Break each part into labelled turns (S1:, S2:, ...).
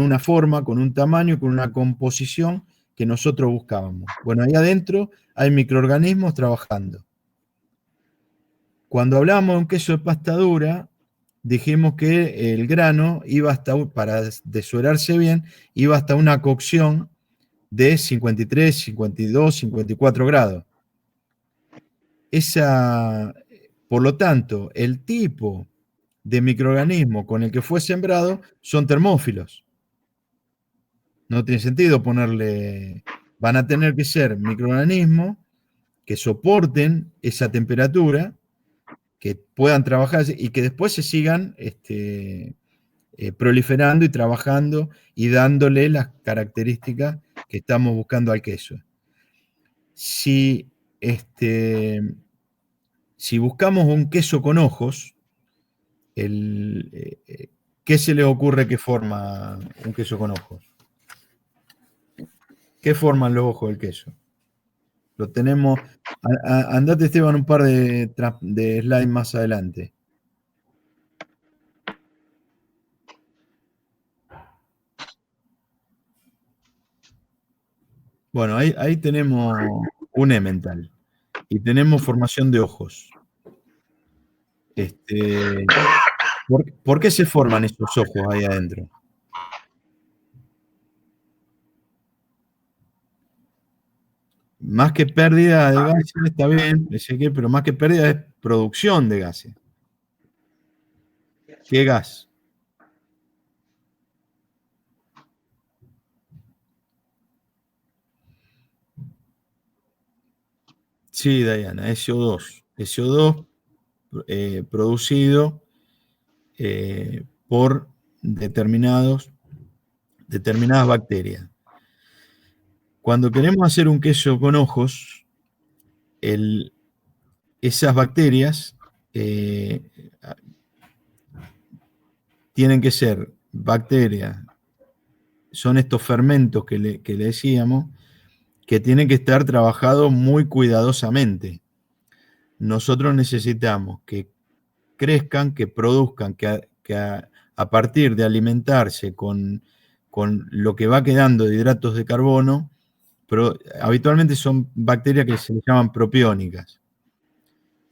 S1: una forma, con un tamaño, con una composición que nosotros buscábamos. Bueno, ahí adentro hay microorganismos trabajando. Cuando hablábamos de un queso de pasta dura, dijimos que el grano iba hasta, para desuerarse bien, iba hasta una cocción de 53, 52, 54 grados. Por lo tanto, el tipo de microorganismo con el que fue sembrado son termófilos. No tiene sentido ponerle... Van a tener que ser microorganismos que soporten esa temperatura, que puedan trabajar y que después se sigan proliferando y trabajando y dándole las características que estamos buscando al queso. Si buscamos un queso con ojos, ¿qué se les ocurre que forma un queso con ojos? ¿Qué forman los ojos del queso? Lo tenemos. Andate, Esteban, un par de slides más adelante. Bueno, ahí tenemos un emmental y tenemos formación de ojos. ¿Por qué se forman estos ojos ahí adentro? Más que pérdida de gases, está bien, pero más que pérdida es producción de gases. ¿Qué gas? Sí, Diana, SO2. SO2 producido por determinadas bacterias. Cuando queremos hacer un queso con ojos, esas bacterias tienen que ser bacterias, son estos fermentos que le decíamos, que tienen que estar trabajados muy cuidadosamente. Nosotros necesitamos que crezcan, que produzcan, que a partir de alimentarse con lo que va quedando de hidratos de carbono, pero habitualmente son bacterias que se les llaman propiónicas.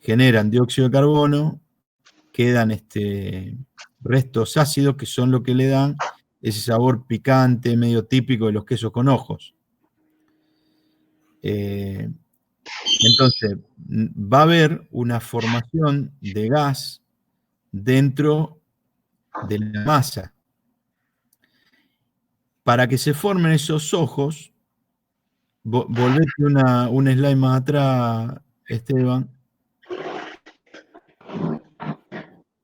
S1: Generan dióxido de carbono, quedan restos ácidos que son lo que le dan ese sabor picante, medio típico de los quesos con ojos. Entonces, va a haber una formación de gas dentro de la masa. Para que se formen esos ojos, volvete un slide más atrás, Esteban.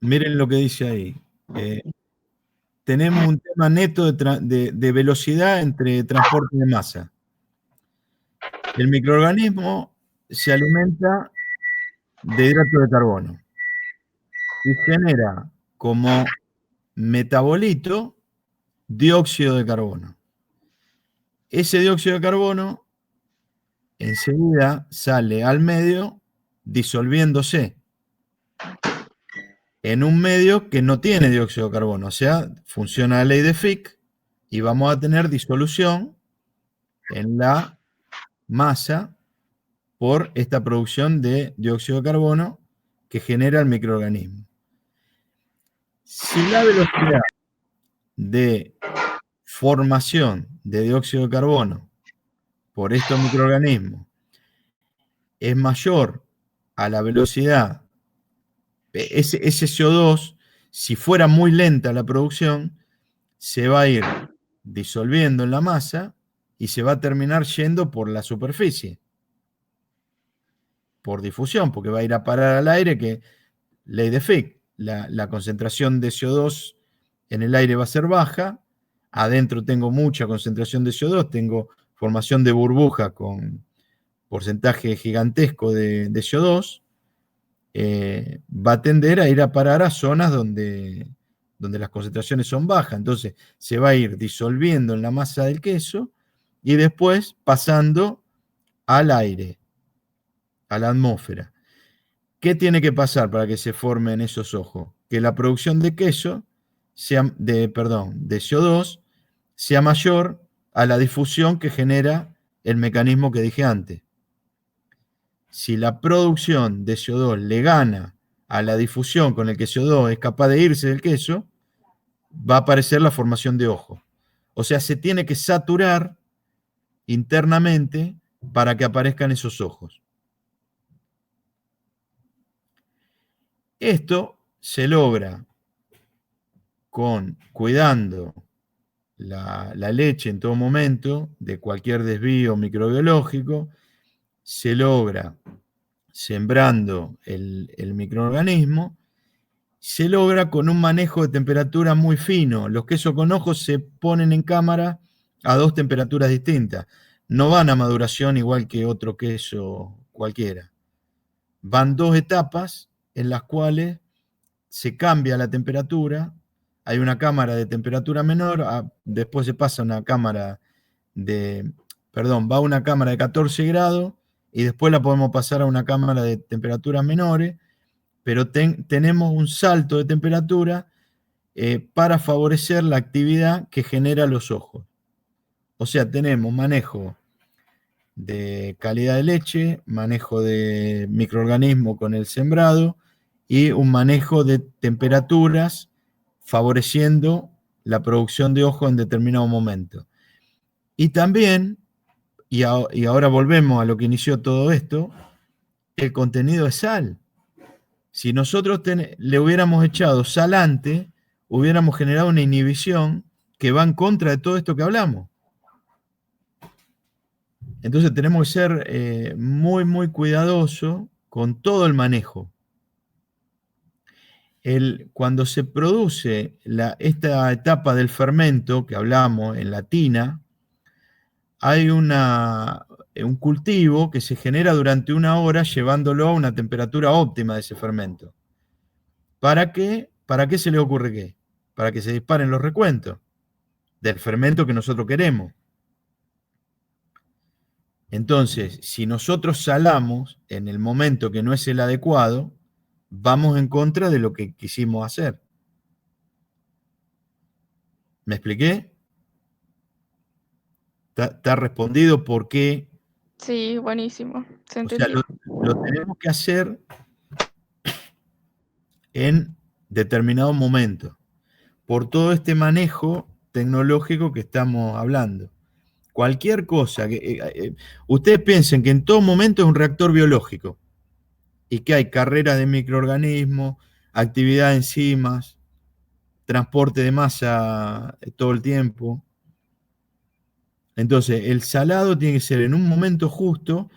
S1: Miren lo que dice ahí. Tenemos un tema neto de velocidad entre transporte de masa. El microorganismo se alimenta de hidratos de carbono y genera como metabolito dióxido de carbono. Ese dióxido de carbono enseguida sale al medio disolviéndose en un medio que no tiene dióxido de carbono, o sea, funciona la ley de Fick y vamos a tener disolución en la masa por esta producción de dióxido de carbono que genera el microorganismo. Si la velocidad de formación de dióxido de carbono por estos microorganismos es mayor a la velocidad, ese CO2, si fuera muy lenta la producción, se va a ir disolviendo en la masa y se va a terminar yendo por la superficie, por difusión, porque va a ir a parar al aire, que ley de Fick, la concentración de CO2 en el aire va a ser baja, adentro tengo mucha concentración de CO2, tengo formación de burbuja con porcentaje gigantesco de CO2, va a tender a ir a parar a zonas donde las concentraciones son bajas. Entonces se va a ir disolviendo en la masa del queso y después pasando al aire, a la atmósfera. ¿Qué tiene que pasar para que se formen esos ojos? Que la producción de queso, de CO2, sea mayor a la difusión que genera el mecanismo que dije antes. Si la producción de CO2 le gana a la difusión con el que CO2 es capaz de irse del queso, va a aparecer la formación de ojo. O sea, se tiene que saturar internamente para que aparezcan esos ojos. Esto se logra cuidando la leche en todo momento de cualquier desvío microbiológico, se logra sembrando el microorganismo, se logra con un manejo de temperatura muy fino. Los quesos con ojos se ponen en cámara a 2 temperaturas distintas. No van a maduración igual que otro queso cualquiera. Van 2 etapas en las cuales se cambia la temperatura. Hay una cámara de temperatura menor, después se pasa a una cámara va a una cámara de 14 grados y después la podemos pasar a una cámara de temperaturas menores, pero tenemos un salto de temperatura para favorecer la actividad que genera los ojos. O sea, tenemos manejo de calidad de leche, manejo de microorganismos con el sembrado y un manejo de temperaturas favoreciendo la producción de ojo en determinado momento. Y también, y ahora volvemos a lo que inició todo esto, el contenido de sal. Si nosotros le hubiéramos echado sal antes, hubiéramos generado una inhibición que va en contra de todo esto que hablamos. Entonces tenemos que ser muy, muy cuidadosos con todo el manejo. Cuando se produce esta etapa del fermento que hablamos en la tina, hay un cultivo que se genera durante 1 hora llevándolo a una temperatura óptima de ese fermento. ¿Para qué? ¿Para qué se le ocurre qué? Para que se disparen los recuentos del fermento que nosotros queremos. Entonces, si nosotros salamos en el momento que no es el adecuado, vamos en contra de lo que quisimos hacer. ¿Me expliqué? ¿Te ha respondido por qué?
S2: Sí, buenísimo. Se
S1: O sea,
S2: entendió.
S1: lo tenemos que hacer en determinado momento, por todo este manejo tecnológico que estamos hablando. Cualquier cosa, ustedes piensen que en todo momento es un reactor biológico y que hay carreras de microorganismos, actividad de enzimas, transporte de masa todo el tiempo. Entonces, el salado tiene que ser en un momento justo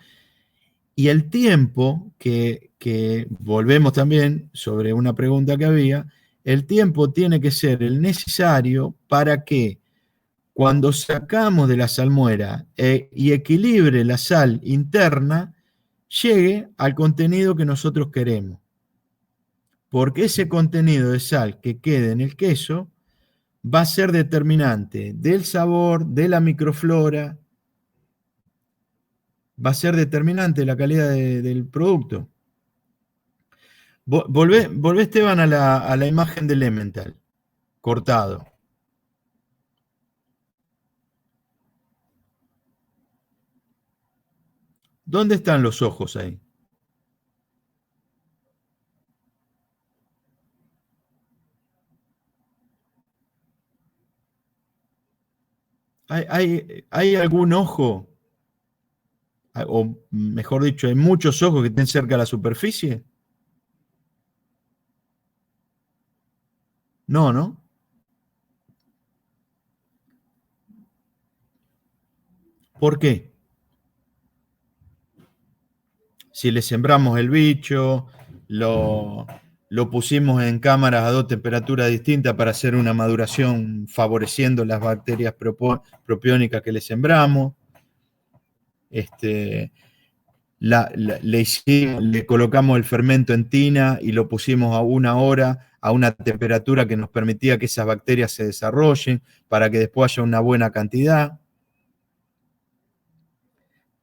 S1: y el tiempo, que volvemos también sobre una pregunta que había, el tiempo tiene que ser el necesario para que cuando sacamos de la salmuera y equilibre la sal interna, llegue al contenido que nosotros queremos. Porque ese contenido de sal que quede en el queso va a ser determinante del sabor, de la microflora, va a ser determinante de la calidad del producto. Volvé, Esteban, a la imagen del Emmental, cortado. ¿Dónde están los ojos ahí? ¿Hay algún ojo, o mejor dicho, hay muchos ojos que estén cerca de la superficie? No, ¿no? ¿Por qué? Si le sembramos el bicho, lo pusimos en cámaras a 2 temperaturas distintas para hacer una maduración favoreciendo las bacterias propiónicas que le sembramos. Le colocamos el fermento en tina y lo pusimos a 1 hora a una temperatura que nos permitía que esas bacterias se desarrollen para que después haya una buena cantidad.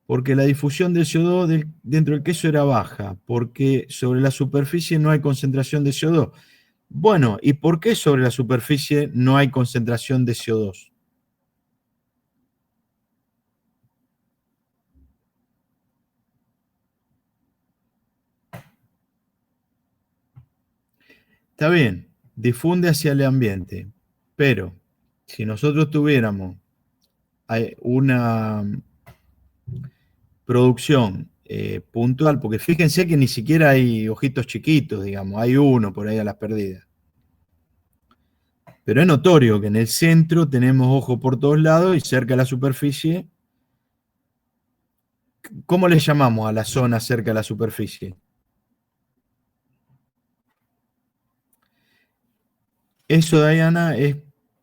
S1: Porque la difusión del CO2 dentro del queso era baja, porque sobre la superficie no hay concentración de CO2. Bueno, ¿y por qué sobre la superficie no hay concentración de CO2? Está bien, difunde hacia el ambiente, pero si nosotros tuviéramos una producción puntual, porque fíjense que ni siquiera hay ojitos chiquitos, digamos, hay uno por ahí a las perdidas. Pero es notorio que en el centro tenemos ojos por todos lados y cerca de la superficie. ¿Cómo le llamamos a la zona cerca de la superficie? Eso, Diana, es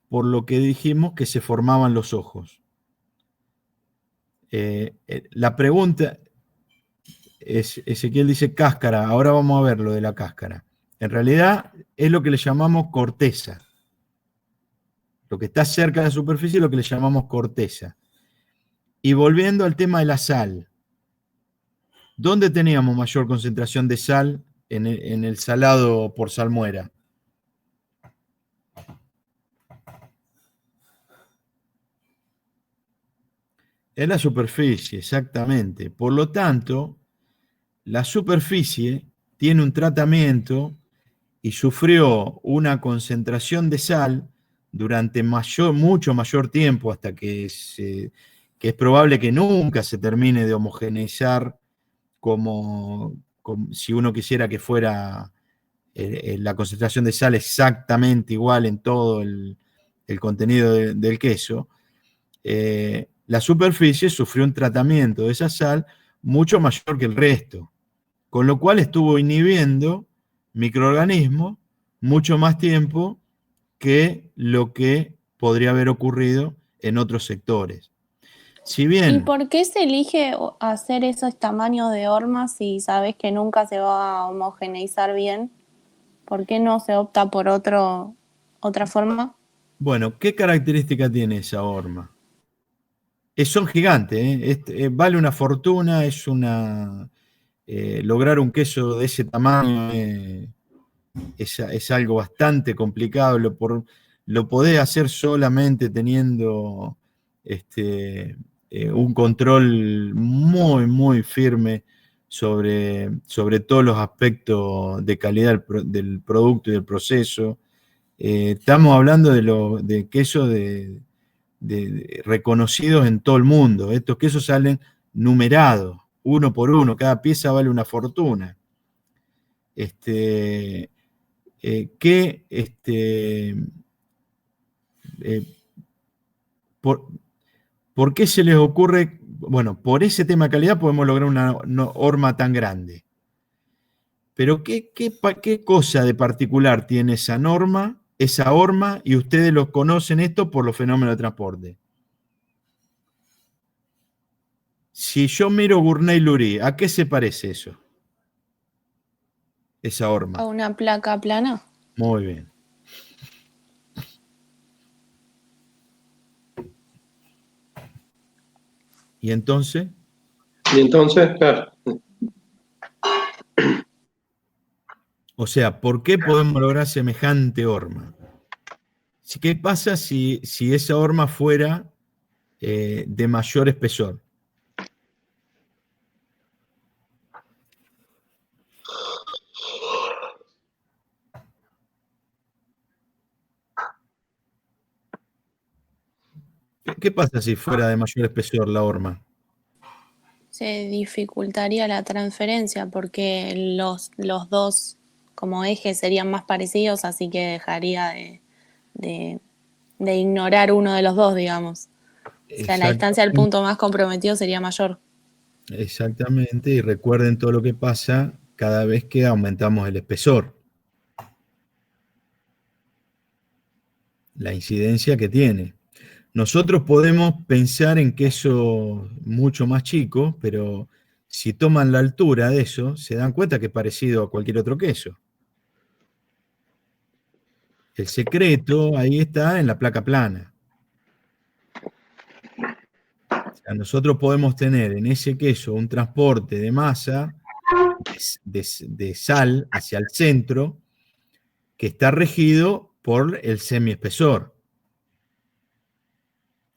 S1: por lo que dijimos que se formaban los ojos. La pregunta es, Ezequiel dice cáscara, ahora vamos a ver lo de la cáscara. En realidad es lo que le llamamos corteza. Lo que está cerca de la superficie es lo que le llamamos corteza. Y volviendo al tema de la sal, ¿dónde teníamos mayor concentración de sal en el salado por salmuera? En la superficie, exactamente. Por lo tanto, la superficie tiene un tratamiento y sufrió una concentración de sal durante mucho mayor tiempo, hasta que es probable que nunca se termine de homogeneizar como si uno quisiera que fuera la concentración de sal exactamente igual en todo el contenido del queso. La superficie sufrió un tratamiento de esa sal mucho mayor que el resto, con lo cual estuvo inhibiendo microorganismos mucho más tiempo que lo que podría haber ocurrido en otros sectores. Si
S3: ¿Y
S1: bien,
S3: por qué se elige hacer esos tamaños de hormas si sabes que nunca se va a homogeneizar bien? ¿Por qué no se opta por otra forma?
S1: bueno, ¿qué característica tiene esa horma? Son gigantes, vale una fortuna, lograr un queso de ese tamaño es algo bastante complicado, lo podés hacer solamente teniendo un control muy, muy firme sobre todos los aspectos de calidad del producto y del proceso. Estamos hablando de quesos reconocidos en todo el mundo. Estos quesos salen numerados, uno por uno, cada pieza vale una fortuna. Que ¿por qué se les ocurre? Bueno, por ese tema de calidad podemos lograr una horma tan grande. Pero ¿qué cosa de particular tiene esa norma, esa horma, y ustedes lo conocen esto por los fenómenos de transporte? Si yo miro Gournay-Lurie, ¿a qué se parece eso? Esa horma.
S3: ¿A una placa plana?
S1: Muy bien. ¿Y entonces?
S4: Claro.
S1: O sea, ¿por qué podemos lograr semejante horma? ¿Qué pasa si esa horma fuera de mayor espesor? ¿Qué pasa si fuera de mayor espesor la horma?
S3: Se dificultaría la transferencia porque los dos como ejes serían más parecidos, así que dejaría de ignorar uno de los dos, digamos. O sea, la distancia al punto más comprometido sería mayor.
S1: Exactamente, y recuerden todo lo que pasa cada vez que aumentamos el espesor. La incidencia que tiene. Nosotros podemos pensar en quesos mucho más chicos, pero si toman la altura de eso, se dan cuenta que es parecido a cualquier otro queso. El secreto ahí está en la placa plana. O sea, nosotros podemos tener en ese queso un transporte de masa de sal hacia el centro que está regido por el semiespesor.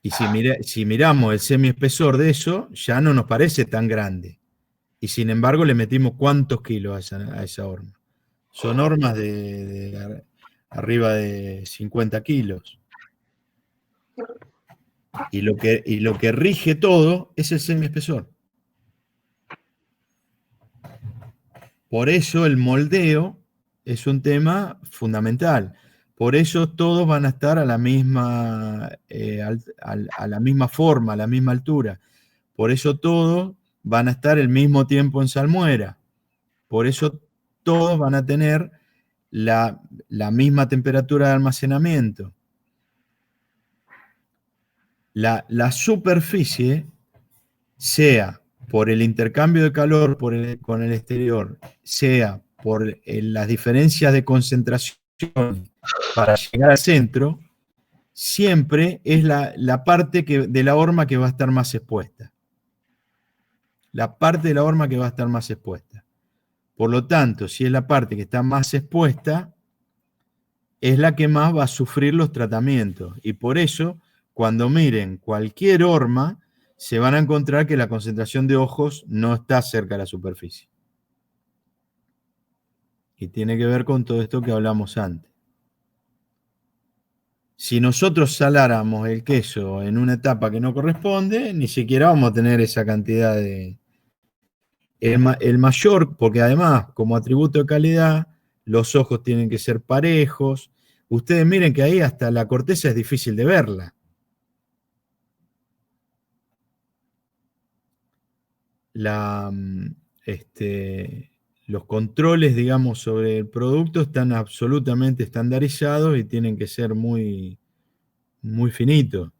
S1: Y si miramos el semiespesor de eso, ya no nos parece tan grande. Y sin embargo le metimos ¿cuántos kilos a esa horma? Son hormas arriba de 50 kilos. Y lo que rige todo es el semiespesor. Por eso el moldeo es un tema fundamental. Por eso todos van a estar a la misma, a la misma forma, a la misma altura. Por eso todos van a estar el mismo tiempo en salmuera. Por eso todos van a tener la misma temperatura de almacenamiento. La superficie, sea por el intercambio de calor con el exterior, sea por las diferencias de concentración para llegar al centro, siempre es la parte de la horma que va a estar más expuesta. La parte de la horma que va a estar más expuesta. Por lo tanto, si es la parte que está más expuesta, es la que más va a sufrir los tratamientos. Y por eso, cuando miren cualquier horma, se van a encontrar que la concentración de ojos no está cerca de la superficie. Y tiene que ver con todo esto que hablamos antes. Si nosotros saláramos el queso en una etapa que no corresponde, ni siquiera vamos a tener esa cantidad de... El mayor, porque además, como atributo de calidad, los ojos tienen que ser parejos. Ustedes miren que ahí hasta la corteza es difícil de verla. Los controles, digamos, sobre el producto están absolutamente estandarizados y tienen que ser muy, muy finitos.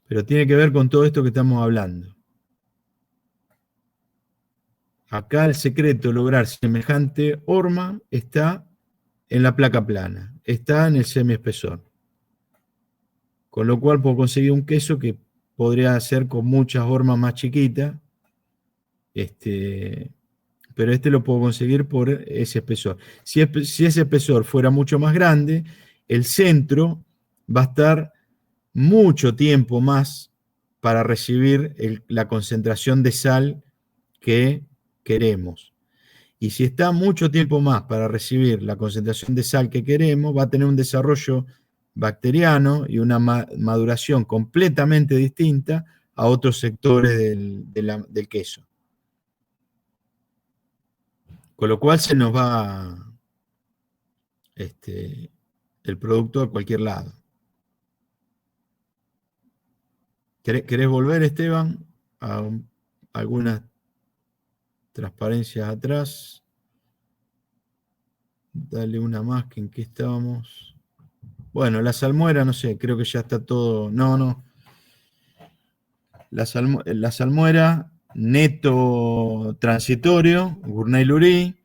S1: Pero tiene que ver con todo esto que estamos hablando. Acá el secreto de lograr semejante horma está en la placa plana, está en el semiespesor. Con lo cual puedo conseguir un queso que podría hacer con muchas hormas más chiquitas, pero lo puedo conseguir por ese espesor. Si ese espesor fuera mucho más grande, el centro va a estar mucho tiempo más para recibir la concentración de sal que queremos. Y si está mucho tiempo más para recibir la concentración de sal que queremos, va a tener un desarrollo bacteriano y una maduración completamente distinta a otros sectores del queso. Con lo cual se nos va el producto a cualquier lado. ¿Querés volver, Esteban, a algunas transparencias atrás? Dale una más, que en qué estábamos. Bueno, la salmuera, no sé, creo que ya está todo. No. La salmuera, neto transitorio, Gournay-Lurie.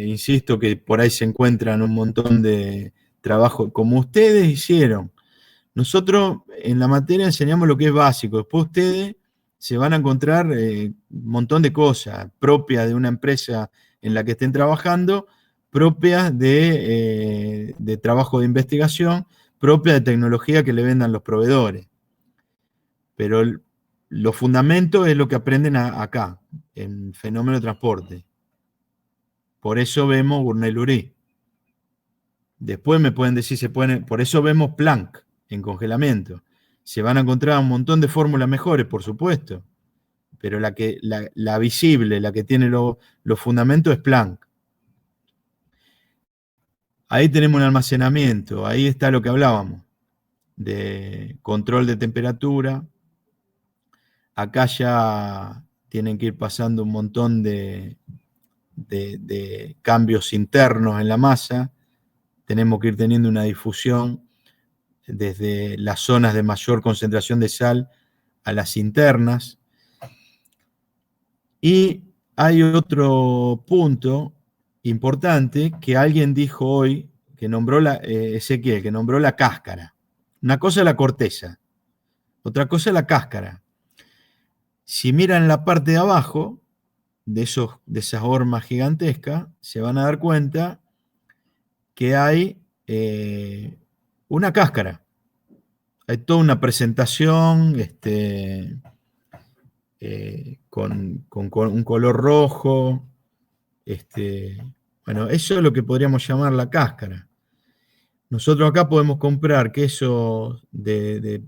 S1: Insisto que por ahí se encuentran un montón de trabajo, como ustedes hicieron. Nosotros en la materia enseñamos lo que es básico. Después ustedes se van a encontrar un montón de cosas propias de una empresa en la que estén trabajando, propias de trabajo de investigación, propias de tecnología que le vendan los proveedores. Pero los fundamentos es lo que aprenden acá, en fenómeno de transporte. Por eso vemos Gournay-Lurie. Después me pueden decir, por eso vemos Planck en congelamiento. Se van a encontrar un montón de fórmulas mejores, por supuesto. Pero la visible, la que tiene los fundamentos es Planck. Ahí tenemos un almacenamiento, ahí está lo que hablábamos, de control de temperatura. Acá ya tienen que ir pasando un montón de cambios internos en la masa. Tenemos que ir teniendo una difusión desde las zonas de mayor concentración de sal a las internas. Y hay otro punto importante que alguien dijo hoy, que nombró Ezequiel, que nombró la cáscara. Una cosa es la corteza, otra cosa es la cáscara. Si miran la parte de abajo de esas hormas gigantescas, se van a dar cuenta que hay una cáscara. Hay toda una presentación con un color rojo, Bueno, eso es lo que podríamos llamar la cáscara. Nosotros acá podemos comprar queso de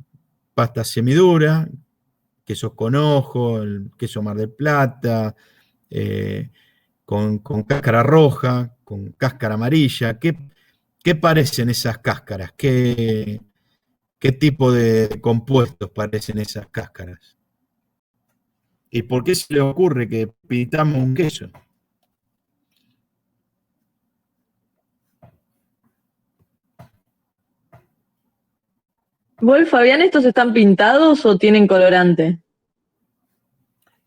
S1: pasta semidura, quesos con ojo, el queso Mar del Plata, con cáscara roja, con cáscara amarilla. ¿Qué parecen esas cáscaras? ¿Qué tipo de compuestos parecen esas cáscaras? ¿Y por qué se le ocurre que pintamos un queso?
S5: Wolf, Fabián, ¿estos están pintados o tienen colorante?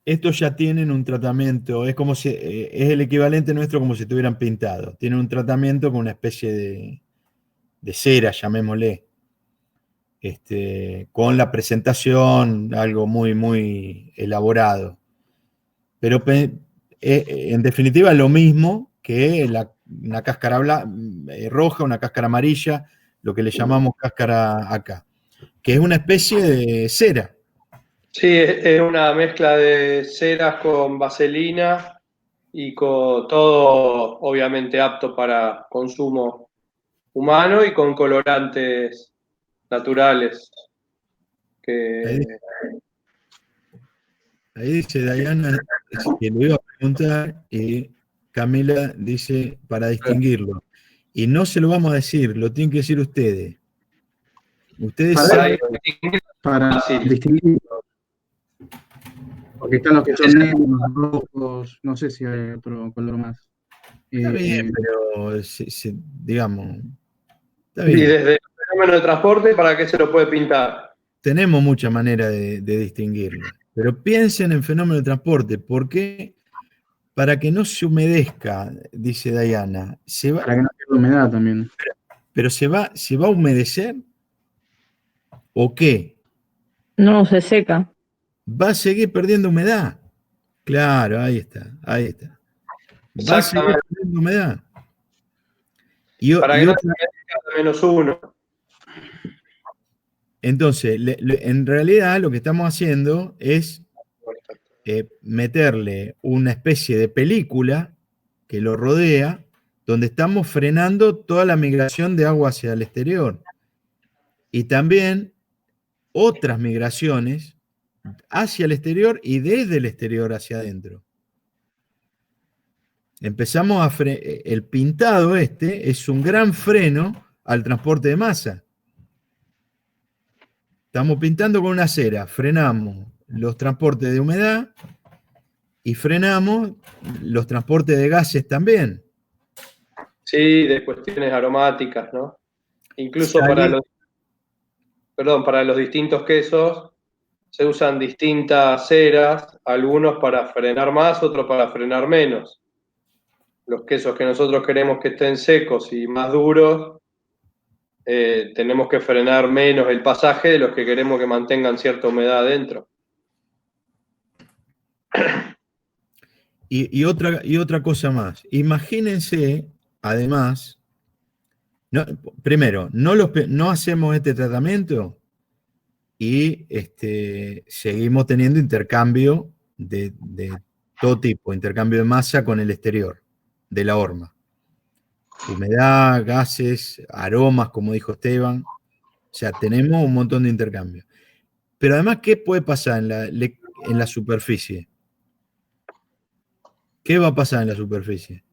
S1: Estos ya tienen un tratamiento, es como si es el equivalente nuestro como si estuvieran pintados. Tienen un tratamiento con una especie de cera, llamémosle. Con la presentación, algo muy, muy elaborado. Pero en definitiva es lo mismo que una cáscara roja, una cáscara amarilla, lo que le llamamos cáscara acá, que es una especie de cera.
S4: Sí, es una mezcla de ceras con vaselina y con todo, obviamente, apto para consumo humano y con colorantes naturales.
S1: Ahí dice Diana que le iba a preguntar y Camila dice para distinguirlo. Y no se lo vamos a decir, lo tienen que decir ustedes. Ustedes saben.
S6: Para distinguir. Porque están los que son negros, rojos, no sé si hay otro color más.
S1: Está bien, pero digamos. Está
S4: Y
S1: bien.
S4: desde el fenómeno de transporte, ¿para qué se lo puede pintar?
S1: Tenemos mucha manera de distinguirlo. Pero piensen en fenómeno de transporte. ¿Por qué? Para que no se humedezca, dice Diana.
S6: Para que no pierda humedad también.
S1: Pero ¿se va a humedecer? ¿O qué?
S5: No, se seca.
S1: Va a seguir perdiendo humedad. Claro, ahí está. Va a seguir perdiendo humedad.
S4: Para que no se humedezca -1.
S1: Entonces, en realidad lo que estamos haciendo es meterle una especie de película que lo rodea, donde estamos frenando toda la migración de agua hacia el exterior. Y también otras migraciones hacia el exterior y desde el exterior hacia adentro. Empezamos el pintado es un gran freno al transporte de masa. Estamos pintando con una cera, frenamos los transportes de humedad y frenamos los transportes de gases también.
S4: Sí, de cuestiones aromáticas, ¿no? Incluso para los distintos quesos se usan distintas ceras, algunos para frenar más, otros para frenar menos. Los quesos que nosotros queremos que estén secos y más duros, tenemos que frenar menos el pasaje de los que queremos que mantengan cierta humedad adentro.
S1: Y otra cosa más. Imagínense, además, primero, no hacemos este tratamiento y seguimos teniendo intercambio de todo tipo, intercambio de masa con el exterior de la horma. Humedad, gases, aromas, como dijo Esteban. O sea, tenemos un montón de intercambio. Pero además, ¿qué puede pasar en la superficie? ¿Qué va a pasar en la superficie?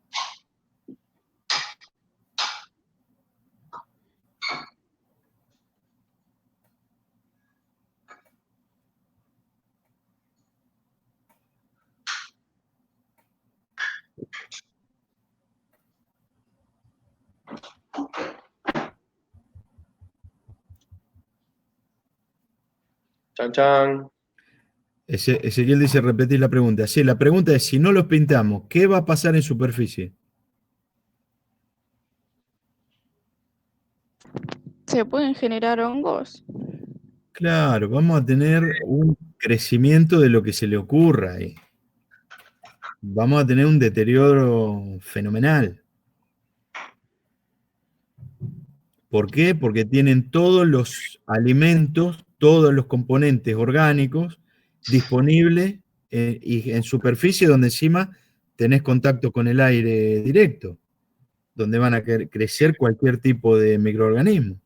S4: Chan, chan.
S1: Ezequiel dice repetir la pregunta. Sí, la pregunta es, si no los pintamos, ¿qué va a pasar en superficie?
S2: ¿Se pueden generar hongos?
S1: Claro, vamos a tener un crecimiento de lo que se le ocurra ahí. Vamos a tener un deterioro fenomenal. ¿Por qué? Porque tienen todos los alimentos, todos los componentes orgánicos disponibles y en superficie donde encima tenés contacto con el aire directo, donde van a crecer cualquier tipo de microorganismo.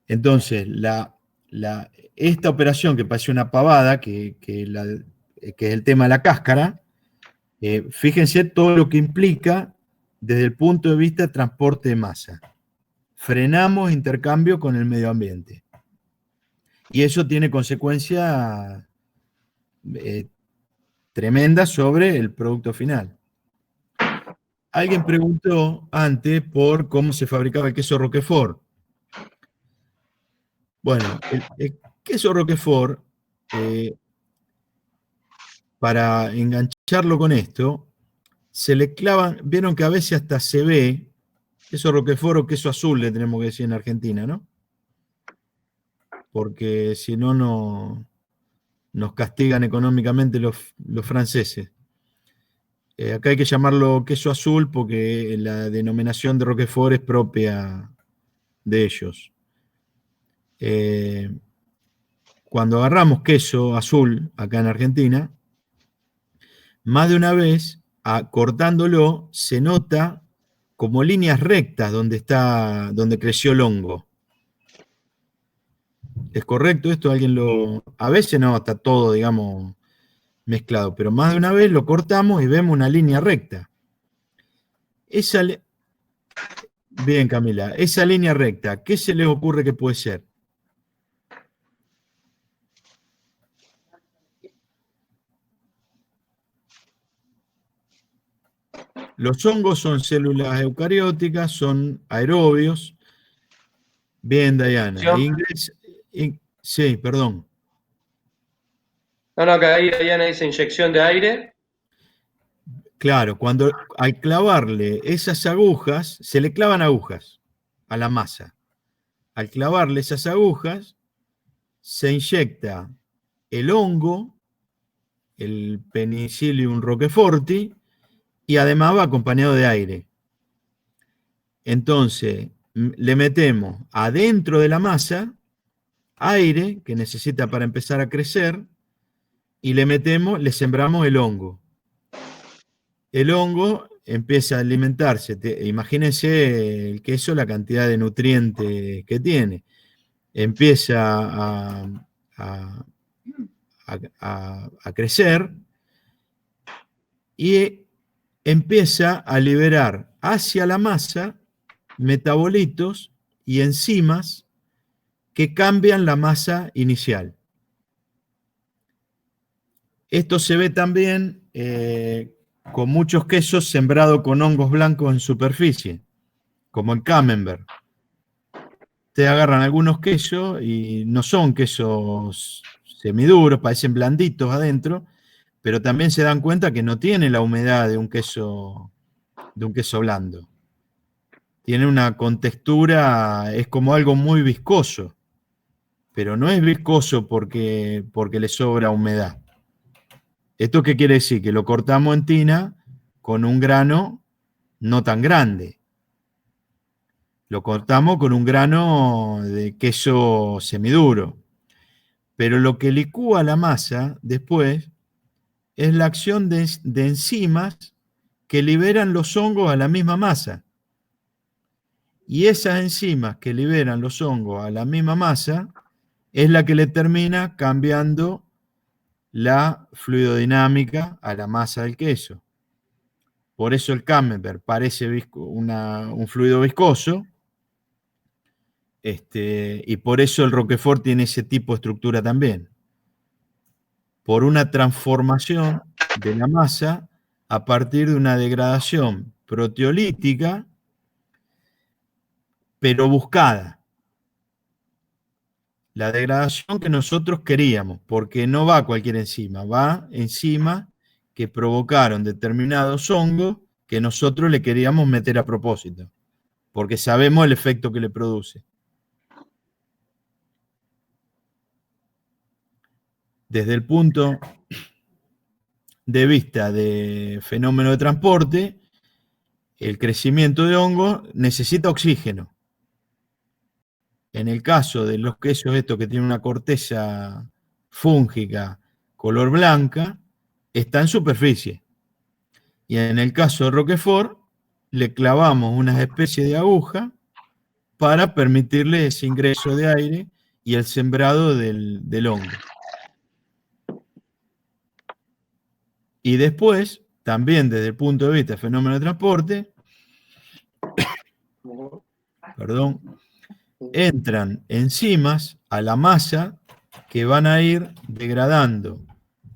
S1: Entonces, esta operación que parece una pavada, que es el tema de la cáscara, fíjense todo lo que implica desde el punto de vista de transporte de masa. Frenamos intercambio con el medio ambiente. Y eso tiene consecuencias tremendas sobre el producto final. Alguien preguntó antes por cómo se fabricaba el queso Roquefort. Bueno, el queso Roquefort, para engancharlo con esto, se le clavan, vieron que a veces hasta se ve, queso Roquefort o queso azul le tenemos que decir en Argentina, ¿no? Porque si no, nos castigan económicamente los franceses. Acá hay que llamarlo queso azul porque la denominación de Roquefort es propia de ellos. Cuando agarramos queso azul acá en Argentina, más de una vez, cortándolo, se nota como líneas rectas donde creció el hongo. ¿Es correcto esto? A veces no, está todo, digamos, mezclado, pero más de una vez lo cortamos y vemos una línea recta. Bien, Camila, esa línea recta, ¿qué se les ocurre que puede ser? Los hongos son células eucarióticas, son aerobios. Bien, Diana. Sí, perdón.
S4: No, que ahí Diana dice inyección de aire.
S1: Claro, cuando al clavarle esas agujas, se le clavan agujas a la masa. Al clavarle esas agujas, se inyecta el hongo, el Penicillium roqueforti, y además va acompañado de aire. Entonces, le metemos adentro de la masa aire que necesita para empezar a crecer y le sembramos el hongo. El hongo empieza a alimentarse. Imagínense el queso, la cantidad de nutrientes que tiene. Empieza a crecer y empieza a liberar hacia la masa metabolitos y enzimas que cambian la masa inicial. Esto se ve también con muchos quesos sembrados con hongos blancos en superficie, como el camembert. Te agarran algunos quesos y no son quesos semiduros, parecen blanditos adentro, pero también se dan cuenta que no tiene la humedad de un queso blando. Tiene una contextura, es como algo muy viscoso, pero no es viscoso porque le sobra humedad. ¿Esto qué quiere decir? Que lo cortamos en tina con un grano no tan grande. Lo cortamos con un grano de queso semiduro. Pero lo que licúa la masa después es la acción de enzimas que liberan los hongos a la misma masa. Y esas enzimas que liberan los hongos a la misma masa es la que le termina cambiando la fluidodinámica a la masa del queso. Por eso el camembert parece un fluido viscoso, y por eso el Roquefort tiene ese tipo de estructura también. Por una transformación de la masa a partir de una degradación proteolítica, pero buscada. La degradación que nosotros queríamos, porque no va cualquier enzima, va enzimas que provocaron determinados hongos que nosotros le queríamos meter a propósito, porque sabemos el efecto que le produce. Desde el punto de vista de fenómeno de transporte, el crecimiento de hongos necesita oxígeno. En el caso de los quesos estos que tienen una corteza fúngica color blanca, está en superficie. Y en el caso de Roquefort, le clavamos una especie de aguja para permitirle ese ingreso de aire y el sembrado del hongo. Y después, también desde el punto de vista del fenómeno de transporte, entran enzimas a la masa que van a ir degradando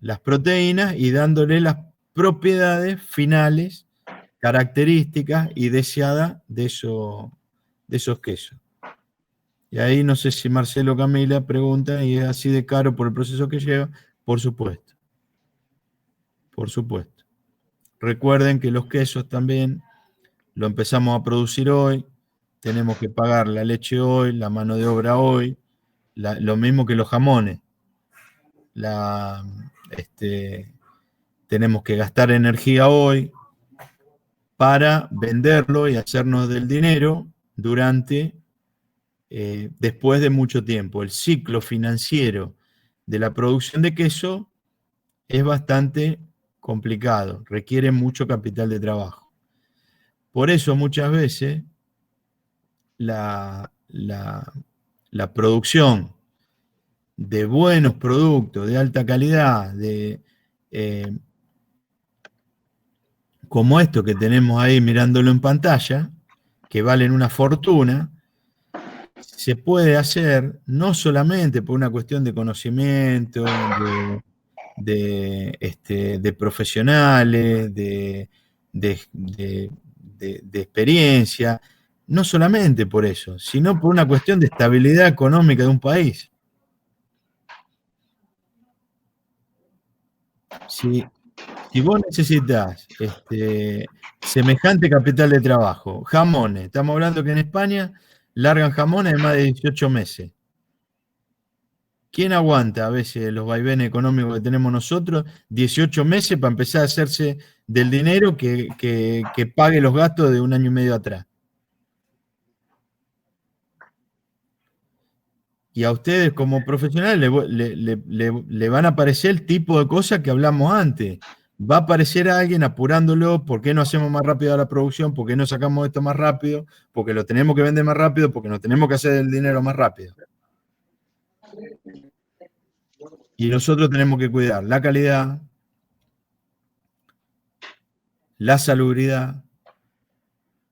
S1: las proteínas y dándole las propiedades finales, características y deseadas de esos quesos. Y ahí no sé si Marcelo o Camila preguntan, ¿y es así de caro por el proceso que lleva? Por supuesto. Por supuesto. Recuerden que los quesos también lo empezamos a producir hoy, tenemos que pagar la leche hoy, la mano de obra hoy, lo mismo que los jamones. Tenemos que gastar energía hoy para venderlo y hacernos del dinero después de mucho tiempo. El ciclo financiero de la producción de queso es bastante complicado, requiere mucho capital de trabajo. Por eso muchas veces la producción de buenos productos de alta calidad, como esto que tenemos ahí mirándolo en pantalla, que valen una fortuna, se puede hacer no solamente por una cuestión de conocimiento, de profesionales, de experiencia, no solamente por eso, sino por una cuestión de estabilidad económica de un país. Si vos necesitas semejante capital de trabajo, jamones, estamos hablando que en España largan jamones de más de 18 meses. ¿Quién aguanta a veces los vaivenes económicos que tenemos nosotros? 18 meses para empezar a hacerse del dinero que pague los gastos de un año y medio atrás. Y a ustedes como profesionales le van a aparecer el tipo de cosas que hablamos antes. Va a aparecer alguien apurándolo, ¿por qué no hacemos más rápido la producción? ¿Por qué no sacamos esto más rápido? Porque lo tenemos que vender más rápido, porque nos tenemos que hacer el dinero más rápido. Y nosotros tenemos que cuidar la calidad, la salubridad,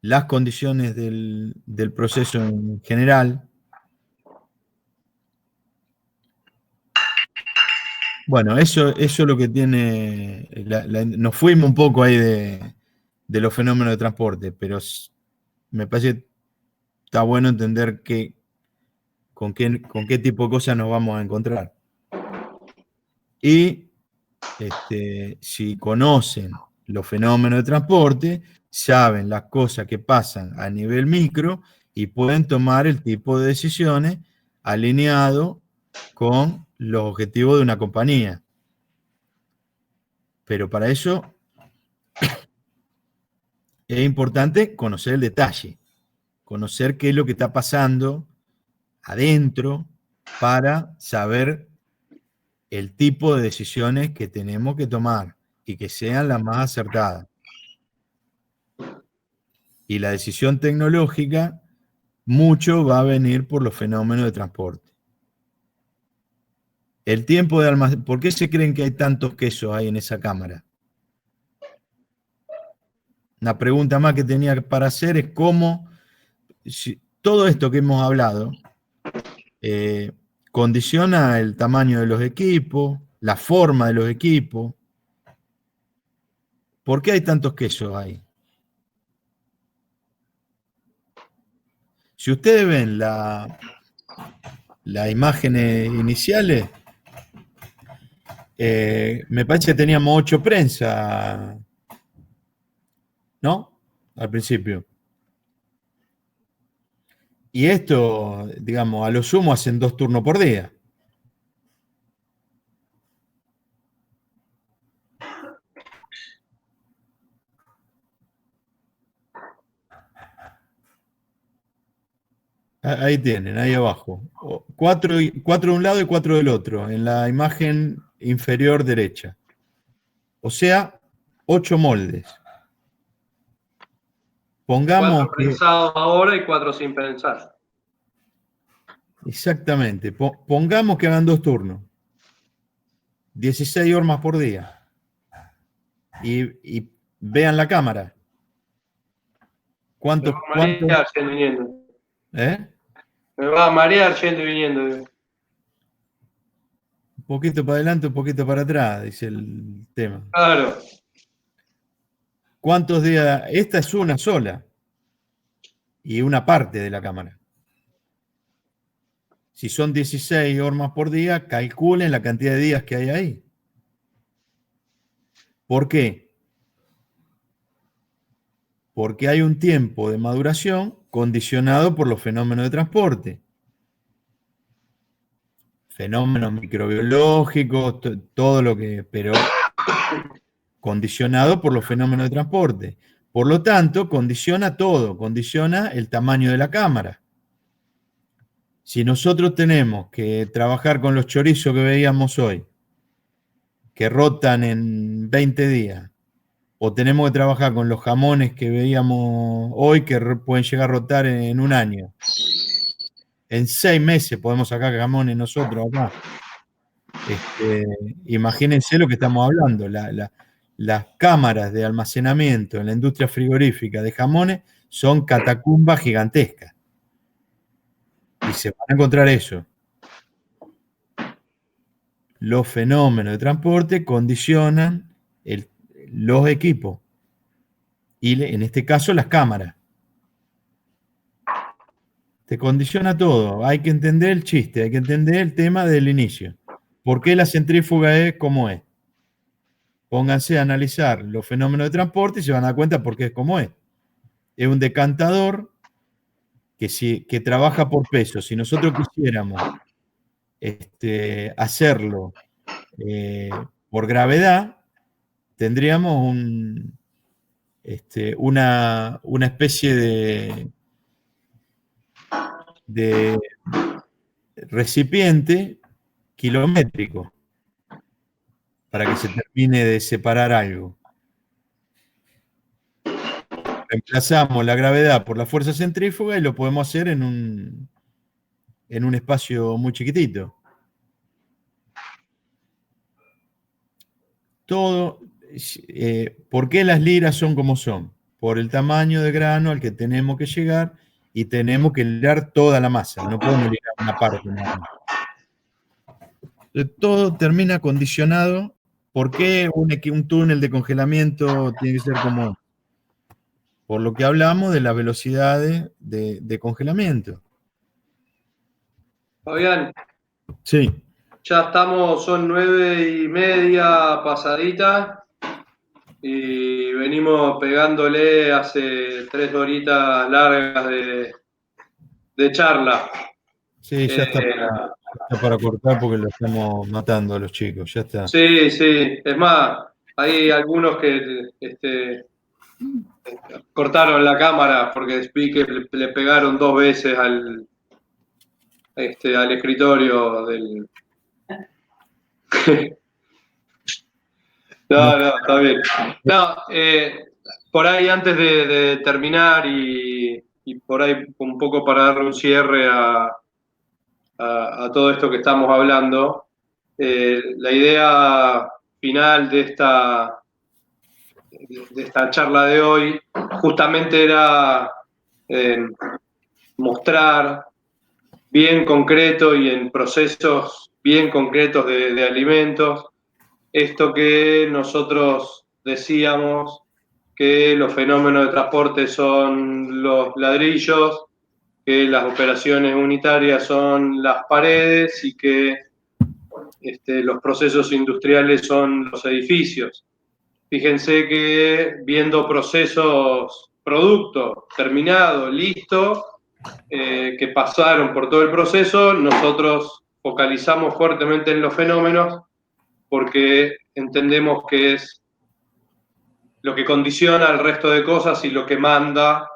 S1: las condiciones del proceso en general. Bueno, eso es lo que tiene, nos fuimos un poco ahí de los fenómenos de transporte, pero me parece que está bueno entender con qué tipo de cosas nos vamos a encontrar. Y si conocen los fenómenos de transporte, saben las cosas que pasan a nivel micro y pueden tomar el tipo de decisiones alineado con los objetivos de una compañía. Pero para eso es importante conocer el detalle, conocer qué es lo que está pasando adentro para saber el tipo de decisiones que tenemos que tomar y que sean las más acertadas. Y la decisión tecnológica, mucho va a venir por los fenómenos de transporte. El tiempo de almacenamiento. ¿Por qué se creen que hay tantos quesos ahí en esa cámara? Una pregunta más que tenía para hacer es cómo todo esto que hemos hablado condiciona el tamaño de los equipos, la forma de los equipos. ¿Por qué hay tantos quesos ahí? Si ustedes ven las imágenes iniciales, me parece que teníamos 8 prensas, ¿no? Al principio. Y esto, digamos, a lo sumo hacen 2 turnos por día. Ahí tienen, ahí abajo. 4 de un lado y 4 del otro, en la imagen inferior derecha. O sea, 8 moldes. Pongamos
S4: 4
S1: que...
S4: pensados ahora y 4 sin pensar.
S1: Exactamente. Pongamos que hagan 2 turnos. 16 hormas por día. Y vean la cámara.
S4: Me va
S1: ¿Cuántos?
S4: a marear yendo y viniendo.
S1: ¿Eh?
S4: Me va a marear yendo y viniendo.
S1: Un poquito para adelante, un poquito para atrás, dice el tema.
S4: Claro.
S1: ¿Cuántos días? Esta es una sola. Y una parte de la cámara. Si son 16 hormas por día, calculen la cantidad de días que hay ahí. ¿Por qué? Porque hay un tiempo de maduración condicionado por los fenómenos de transporte. Fenómenos microbiológicos, todo lo que... pero condicionado por los fenómenos de transporte. Por lo tanto, condiciona todo, condiciona el tamaño de la cámara. Si nosotros tenemos que trabajar con los chorizos que veíamos hoy, que rotan en 20 días, o tenemos que trabajar con los jamones que veíamos hoy, que pueden llegar a rotar en un año. En 6 meses podemos sacar jamones nosotros acá. Imagínense lo que estamos hablando. Las cámaras de almacenamiento en la industria frigorífica de jamones son catacumbas gigantescas. Y se van a encontrar eso. Los fenómenos de transporte condicionan los equipos. Y en este caso las cámaras. Te condiciona todo. Hay que entender el chiste, hay que entender el tema del inicio. ¿Por qué la centrífuga es como es? Pónganse a analizar los fenómenos de transporte y se van a dar cuenta por qué es como es. Es un decantador que trabaja por peso. Si nosotros quisiéramos hacerlo por gravedad, tendríamos una especie de recipiente kilométrico para que se termine de separar algo. Reemplazamos la gravedad por la fuerza centrífuga y lo podemos hacer en un espacio muy chiquitito. Todo, ¿por qué las liras son como son? Por el tamaño de grano al que tenemos que llegar y tenemos que lirar toda la masa, no podemos lirar una parte nada más. Todo termina condicionado. ¿Por qué un túnel de congelamiento tiene que ser como? Por lo que hablamos de las velocidades de congelamiento.
S4: Fabián,
S1: Sí.
S4: ya estamos, son 9:30 pasadita y venimos pegándole hace 3 horitas largas de charla.
S1: Sí, ya está para cortar porque lo estamos matando a los chicos, ya está.
S4: Sí, sí, es más, hay algunos que cortaron la cámara porque vi que le pegaron 2 veces al escritorio del... No, está bien. No, por ahí antes de terminar y por ahí un poco para darle un cierre a todo esto que estamos hablando, la idea final de esta charla de hoy justamente era mostrar bien concreto y en procesos bien concretos de alimentos esto que nosotros decíamos que los fenómenos de transporte son los ladrillos, que las operaciones unitarias son las paredes y que los procesos industriales son los edificios. Fíjense que viendo procesos, productos terminados, listos, que pasaron por todo el proceso, nosotros focalizamos fuertemente en los fenómenos porque entendemos que es lo que condiciona el resto de cosas y lo que manda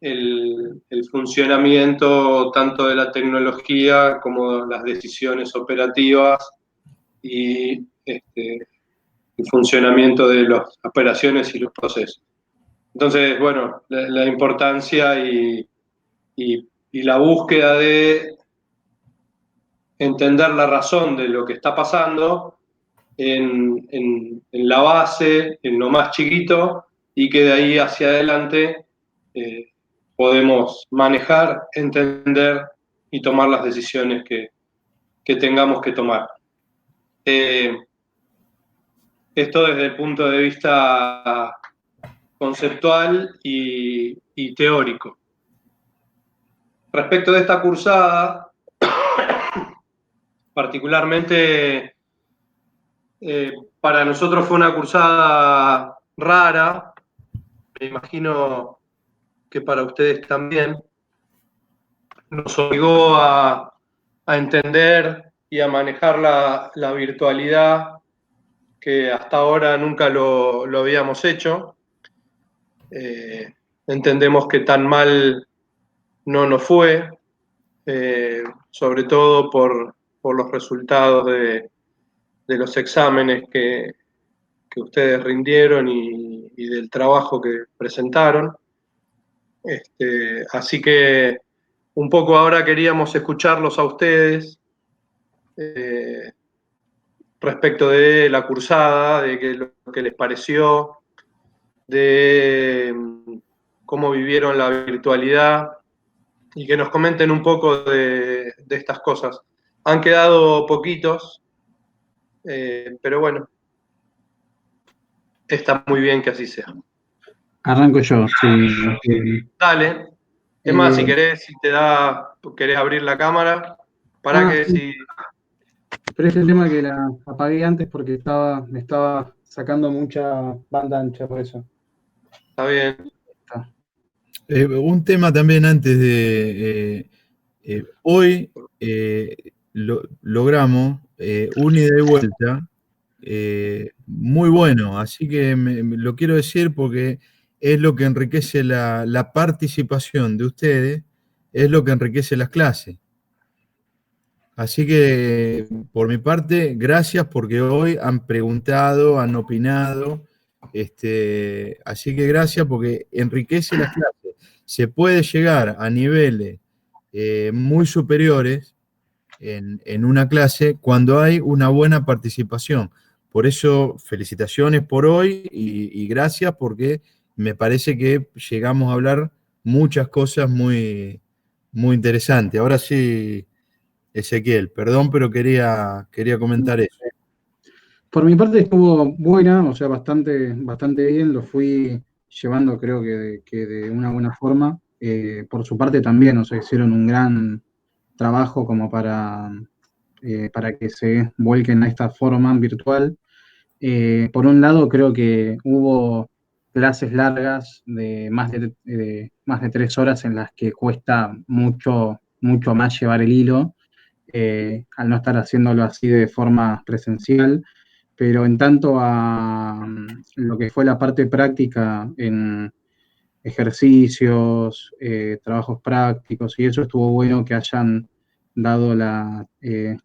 S4: el funcionamiento tanto de la tecnología como las decisiones operativas y el funcionamiento de las operaciones y los procesos. Entonces, bueno, la importancia y la búsqueda de entender la razón de lo que está pasando en la base, en lo más chiquito, y que de ahí hacia adelante podemos manejar, entender y tomar las decisiones que tengamos que tomar. Esto desde el punto de vista conceptual y teórico. Respecto de esta cursada, particularmente para nosotros fue una cursada rara, me imagino que para ustedes también. Nos obligó a entender y a manejar la virtualidad, que hasta ahora nunca lo habíamos hecho. Entendemos que tan mal no nos fue, sobre todo por los resultados de los exámenes que ustedes rindieron y del trabajo que presentaron. Así que un poco ahora queríamos escucharlos a ustedes respecto de la cursada, de lo que les pareció, de cómo vivieron la virtualidad y que nos comenten un poco de estas cosas. Han quedado poquitos, pero bueno, está muy bien que así sea.
S6: Arranco yo, sí.
S4: Dale. Es más, si querés, querés abrir la cámara, para que
S6: sí. Pero es el tema que la apagué antes porque me estaba sacando mucha banda ancha, por eso.
S4: Está bien.
S1: Un tema también antes de... hoy logramos un ida y vuelta muy bueno, así que lo quiero decir porque es lo que enriquece la participación de ustedes, es lo que enriquece las clases. Así que, por mi parte, gracias porque hoy han preguntado, han opinado, así que gracias porque enriquece las clases. Se puede llegar a niveles muy superiores en una clase cuando hay una buena participación. Por eso, felicitaciones por hoy y gracias porque me parece que llegamos a hablar muchas cosas muy, muy interesantes. Ahora sí, Ezequiel, perdón, pero quería comentar eso.
S6: Por mi parte estuvo buena, o sea, bastante bien, lo fui llevando creo que de una buena forma. Por su parte también, o sea, hicieron un gran trabajo como para que se vuelquen a esta forma virtual. Por un lado, creo que hubo clases largas de más de 3 horas en las que cuesta mucho más llevar el hilo, al no estar haciéndolo así de forma presencial. Pero en tanto a lo que fue la parte práctica en ejercicios, trabajos prácticos, y eso estuvo bueno que hayan dado la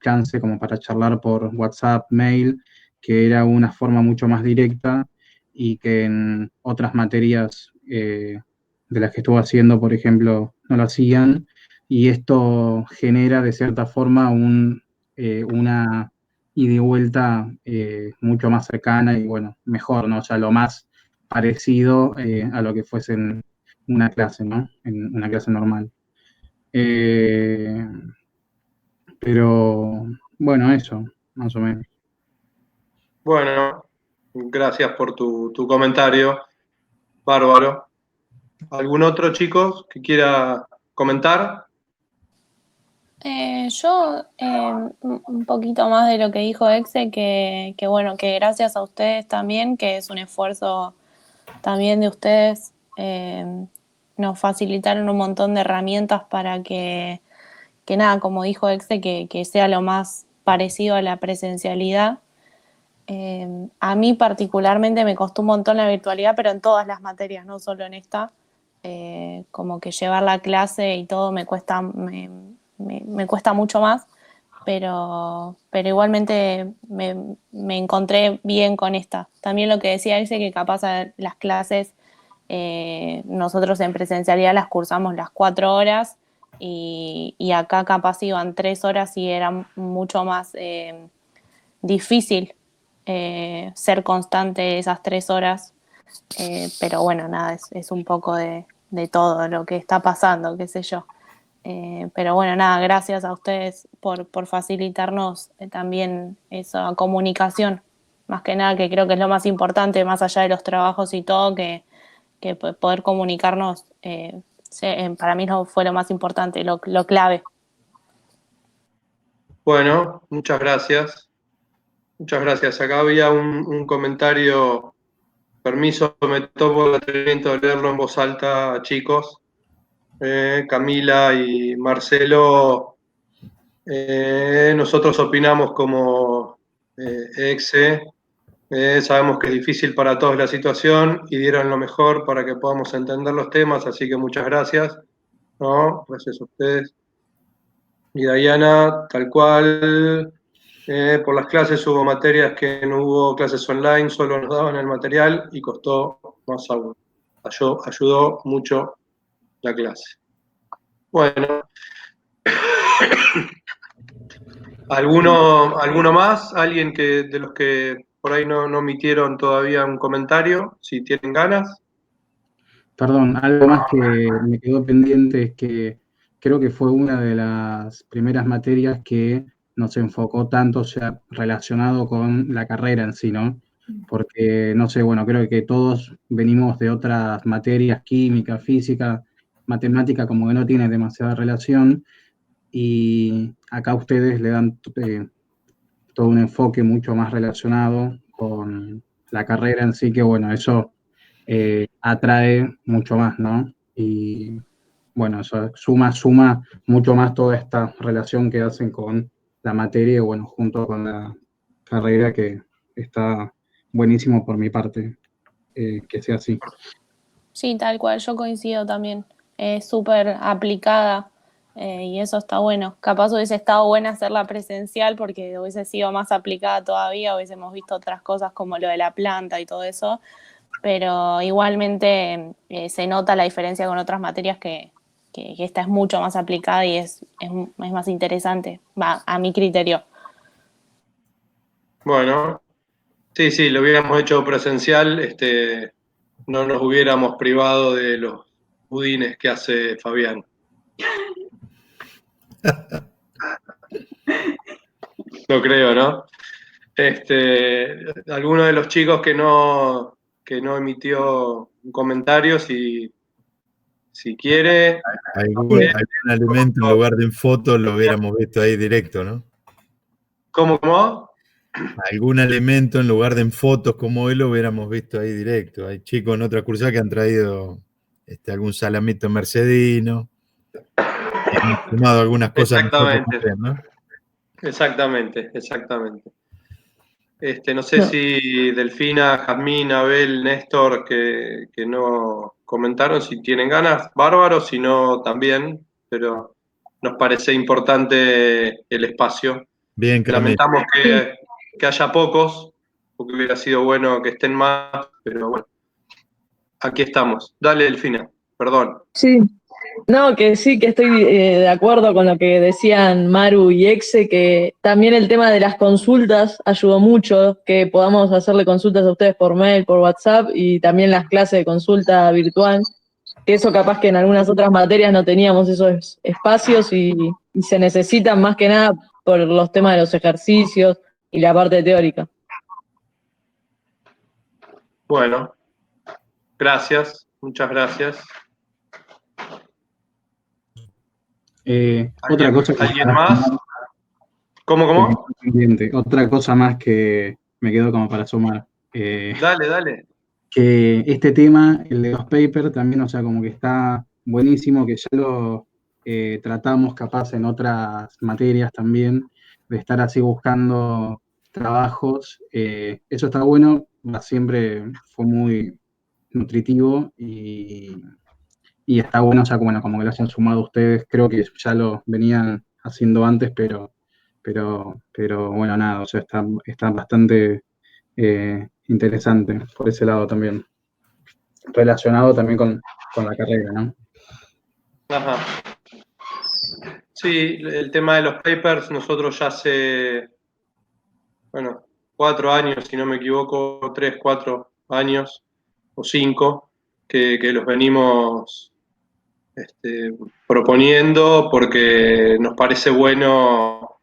S6: chance como para charlar por WhatsApp, mail, que era una forma mucho más directa y que en otras materias de las que estuvo haciendo, por ejemplo, no lo hacían, y esto genera de cierta forma una ida y vuelta mucho más cercana y bueno, mejor, ¿no? O sea, lo más parecido a lo que fuese en una clase, ¿no? En una clase normal. Pero bueno, eso, más o menos.
S4: Bueno, gracias por tu comentario. Bárbaro. ¿Algún otro, chicos, que quiera comentar?
S3: Yo un poquito más de lo que dijo Exe, que bueno, que gracias a ustedes también, que es un esfuerzo también de ustedes, nos facilitaron un montón de herramientas para que nada, como dijo Exe, que sea lo más parecido a la presencialidad. A mí particularmente me costó un montón la virtualidad, pero en todas las materias, no solo en esta. Como que llevar la clase y todo me cuesta mucho más, pero igualmente me encontré bien con esta. También lo que decía ese, que capaz las clases, nosotros en presencialidad las cursamos las 4 horas y acá capaz iban 3 horas y era mucho más difícil ser constante esas 3 horas. Pero bueno, nada, es un poco de todo lo que está pasando, qué sé yo. Pero bueno, nada, gracias a ustedes por facilitarnos también esa comunicación, más que nada, que creo que es lo más importante, más allá de los trabajos y todo, que poder comunicarnos, para mí fue lo más importante, lo clave.
S4: Bueno, muchas gracias. Muchas gracias. Acá había un comentario. Permiso, me tomo el atrevimiento de leerlo en voz alta, chicos. Camila y Marcelo, nosotros opinamos como EXE, sabemos que es difícil para todos la situación y dieron lo mejor para que podamos entender los temas, así que muchas gracias. ¿No? Gracias a ustedes. Y Diana, tal cual, por las clases hubo materias que no hubo clases online, solo nos daban el material y costó más aún. Ayudó mucho la clase. Bueno, ¿alguno más? ¿Alguien de los que por ahí no omitieron todavía un comentario? Si tienen ganas.
S6: Perdón, algo más que me quedó pendiente es que creo que fue una de las primeras materias que nos enfocó tanto, o sea, relacionado con la carrera en sí, ¿no? Porque, no sé, bueno, creo que todos venimos de otras materias, química, física, matemática, como que no tiene demasiada relación, y acá ustedes le dan todo un enfoque mucho más relacionado con la carrera en sí, que bueno, eso atrae mucho más, ¿no? Y bueno, eso suma mucho más toda esta relación que hacen con la materia y bueno, junto con la carrera, que está buenísimo por mi parte, que sea así.
S3: Sí, tal cual, yo coincido también. Es súper aplicada y eso está bueno. Capaz hubiese estado buena hacerla presencial porque hubiese sido más aplicada todavía, hubiésemos visto otras cosas como lo de la planta y todo eso, pero igualmente se nota la diferencia con otras materias que esta es mucho más aplicada y es más interesante, va, a mi criterio.
S4: Bueno, sí, lo hubiéramos hecho presencial, no nos hubiéramos privado de los budines que hace Fabián. No creo, ¿no? Alguno de los chicos que no emitió un comentario, si quiere.
S1: Algún alimento en lugar de en fotos lo hubiéramos visto ahí directo, ¿no?
S4: ¿Cómo?
S1: Algún alimento en lugar de en fotos como hoy lo hubiéramos visto ahí directo. Hay chicos en otra cursada que han traído algún salamito mercedino y han sumado algunas cosas nosotros
S4: Exactamente,
S1: también, ¿no?
S4: exactamente. No sé si Delfina, Jazmín, Abel, Néstor, que no comentaron, si tienen ganas, bárbaro, si no también, pero nos parece importante el espacio.
S1: Bien, Caramelo.
S4: Lamentamos que haya pocos, porque hubiera sido bueno que estén más, pero bueno, aquí estamos. Dale, Delfina, perdón.
S5: Sí, no, que sí, que estoy de acuerdo con lo que decían Maru y Exe, que también el tema de las consultas ayudó mucho, que podamos hacerle consultas a ustedes por mail, por WhatsApp y también las clases de consulta virtual, que eso capaz que en algunas otras materias no teníamos esos espacios y se necesitan más que nada por los temas de los ejercicios y la parte teórica.
S4: Bueno, gracias, muchas gracias.
S6: Otra cosa que
S4: ¿Alguien más? ¿Cómo?
S6: otra cosa más que me quedó como para sumar.
S4: Dale.
S6: Que este tema, el de los papers, también, o sea, como que está buenísimo, que ya lo tratamos capaz en otras materias también, de estar así buscando trabajos. Eso está bueno, siempre fue muy nutritivo y está bueno, o sea, como, bueno, como que lo hayan sumado ustedes, creo que ya lo venían haciendo antes, pero pero bueno, nada, o sea, está bastante interesante por ese lado también, relacionado también con la carrera, ¿no?
S4: Ajá. Sí, el tema de los papers, nosotros ya hace, bueno, 4 años, si no me equivoco, 3, 4 años o 5, que los venimos proponiendo porque nos parece bueno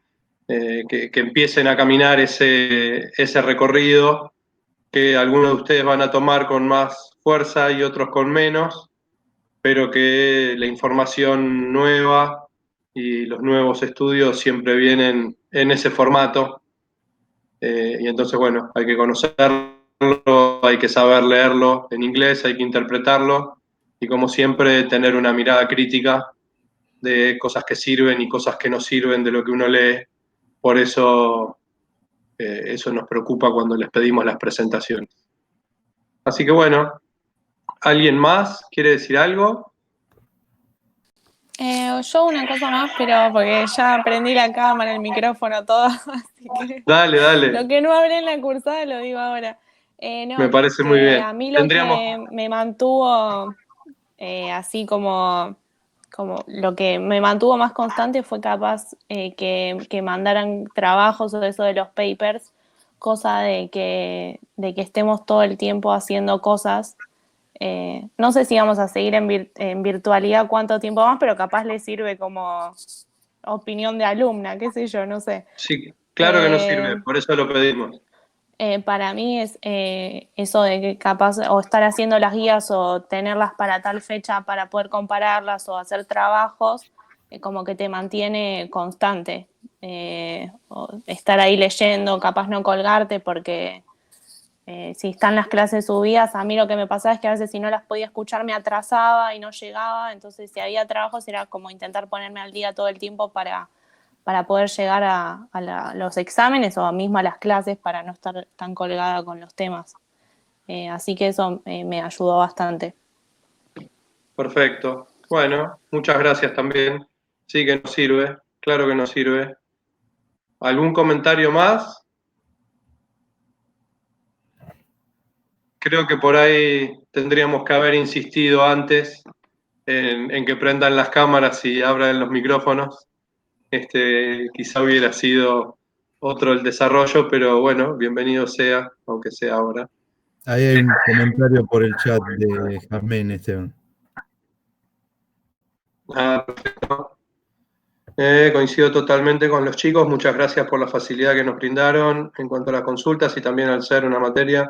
S4: que empiecen a caminar ese recorrido que algunos de ustedes van a tomar con más fuerza y otros con menos, pero que la información nueva y los nuevos estudios siempre vienen en ese formato. Y entonces, bueno, hay que conocerlo, hay que saber leerlo en inglés, hay que interpretarlo y como siempre tener una mirada crítica de cosas que sirven y cosas que no sirven de lo que uno lee. Por eso eso nos preocupa cuando les pedimos las presentaciones. Así que bueno, ¿alguien más quiere decir algo?
S3: Yo una cosa más, pero porque ya prendí la cámara, el micrófono, todo, así que
S4: Dale, dale.
S3: lo que no hablé en la cursada lo digo ahora.
S4: Me
S3: No,
S4: parece muy
S3: que
S4: bien.
S3: a mí lo que me mantuvo así como lo que me mantuvo más constante fue capaz que mandaran trabajos o eso de los papers, cosa de que estemos todo el tiempo haciendo cosas. No sé si vamos a seguir en virtualidad cuánto tiempo más, pero capaz les sirve como opinión de alumna, qué sé yo, no sé.
S4: Sí, claro que nos sirve, por eso lo pedimos.
S3: Para mí es eso de que capaz o estar haciendo las guías o tenerlas para tal fecha para poder compararlas o hacer trabajos, como que te mantiene constante. O estar ahí leyendo, capaz no colgarte porque si están las clases subidas, a mí lo que me pasaba es que a veces si no las podía escuchar me atrasaba y no llegaba, entonces si había trabajos era como intentar ponerme al día todo el tiempo para poder llegar a los exámenes o mismo a las clases para no estar tan colgada con los temas. Así que eso me ayudó bastante.
S4: Perfecto. Bueno, muchas gracias también. Sí que nos sirve, claro que nos sirve. ¿Algún comentario más? Creo que por ahí tendríamos que haber insistido antes en que prendan las cámaras y abran los micrófonos. Quizá hubiera sido otro el desarrollo, pero bueno, bienvenido sea, aunque sea ahora.
S1: Ahí hay un comentario por el chat de Jasmine, Esteban.
S4: Perfecto. Coincido totalmente con los chicos. Muchas gracias por la facilidad que nos brindaron en cuanto a las consultas y también al ser una materia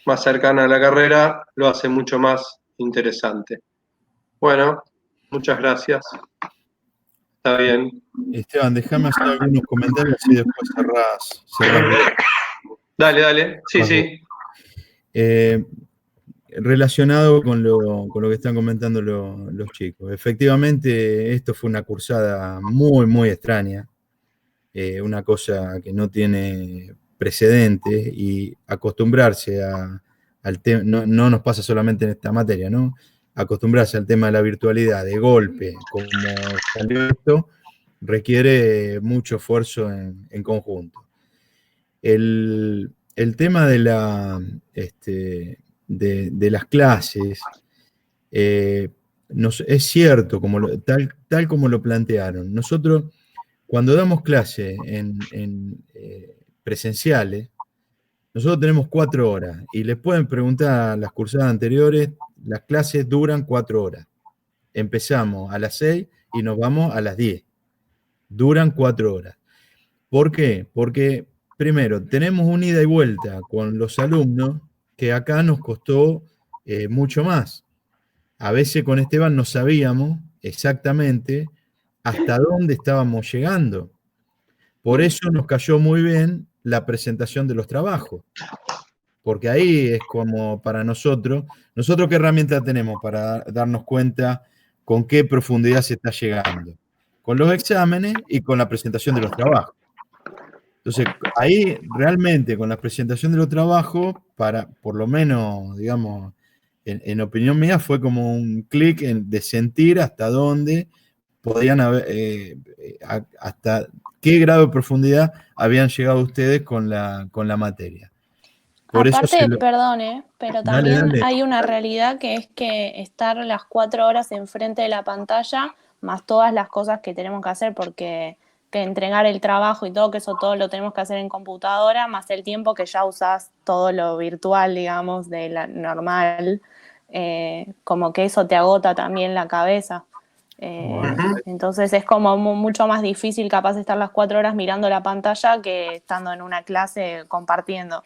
S4: más cercana a la carrera, lo hace mucho más interesante. Bueno, muchas gracias. Está bien.
S1: Esteban, déjame hacer algunos comentarios y después cerrás.
S4: Dale. Sí.
S1: Relacionado con lo que están comentando los chicos. Efectivamente, esto fue una cursada muy, muy extraña. Una cosa que no tiene precedentes y acostumbrarse al tema, no nos pasa solamente en esta materia, ¿no? Acostumbrarse al tema de la virtualidad de golpe, como salió esto, requiere mucho esfuerzo en conjunto. El tema de las clases es cierto, tal como lo plantearon. Nosotros, cuando damos clase en presenciales, nosotros tenemos 4 horas y les pueden preguntar a las cursadas anteriores, las clases duran 4 horas. Empezamos a las 6 y nos vamos a las 10. Duran 4 horas. ¿Por qué? Porque, primero, tenemos un ida y vuelta con los alumnos que acá nos costó mucho más. A veces con Esteban no sabíamos exactamente hasta dónde estábamos llegando. Por eso nos cayó muy bien la presentación de los trabajos, porque ahí es como para nosotros qué herramienta tenemos para darnos cuenta con qué profundidad se está llegando, con los exámenes y con la presentación de los trabajos. Entonces, ahí realmente con la presentación de los trabajos, por lo menos, digamos, en opinión mía, fue como un clic de sentir hasta dónde podían haber, hasta qué grado de profundidad habían llegado ustedes con la materia. Por eso
S3: Aparte, perdón, pero
S1: Dale,
S3: también
S1: dale.
S3: hay una realidad que es que estar las 4 horas enfrente de la pantalla, más todas las cosas que tenemos que hacer, porque que entregar el trabajo y todo, que eso todo lo tenemos que hacer en computadora, más el tiempo que ya usás todo lo virtual, digamos, de la normal, como que eso te agota también la cabeza. Entonces es como mucho más difícil capaz estar las 4 horas mirando la pantalla que estando en una clase compartiendo.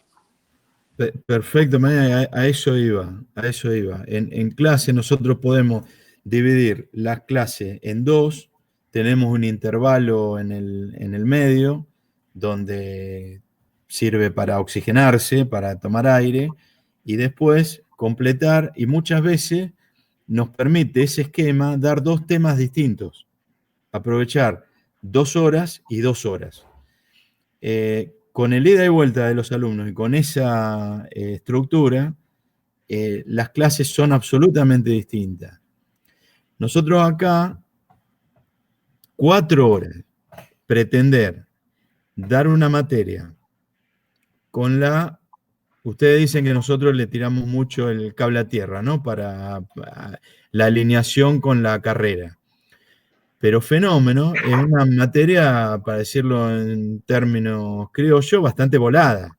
S1: Perfecto, María, a eso iba, a eso iba. En clase nosotros podemos dividir las clases en dos, tenemos un intervalo en el medio, donde sirve para oxigenarse, para tomar aire, y después completar, y muchas veces nos permite ese esquema dar dos temas distintos, aprovechar 2 horas y 2 horas. Con el ida y vuelta de los alumnos y con esa estructura, las clases son absolutamente distintas. Nosotros acá, 4 horas, pretender dar una materia con ustedes dicen que nosotros le tiramos mucho el cable a tierra, ¿no? Para la alineación con la carrera. Pero fenómeno es una materia, para decirlo en términos criollos, bastante volada.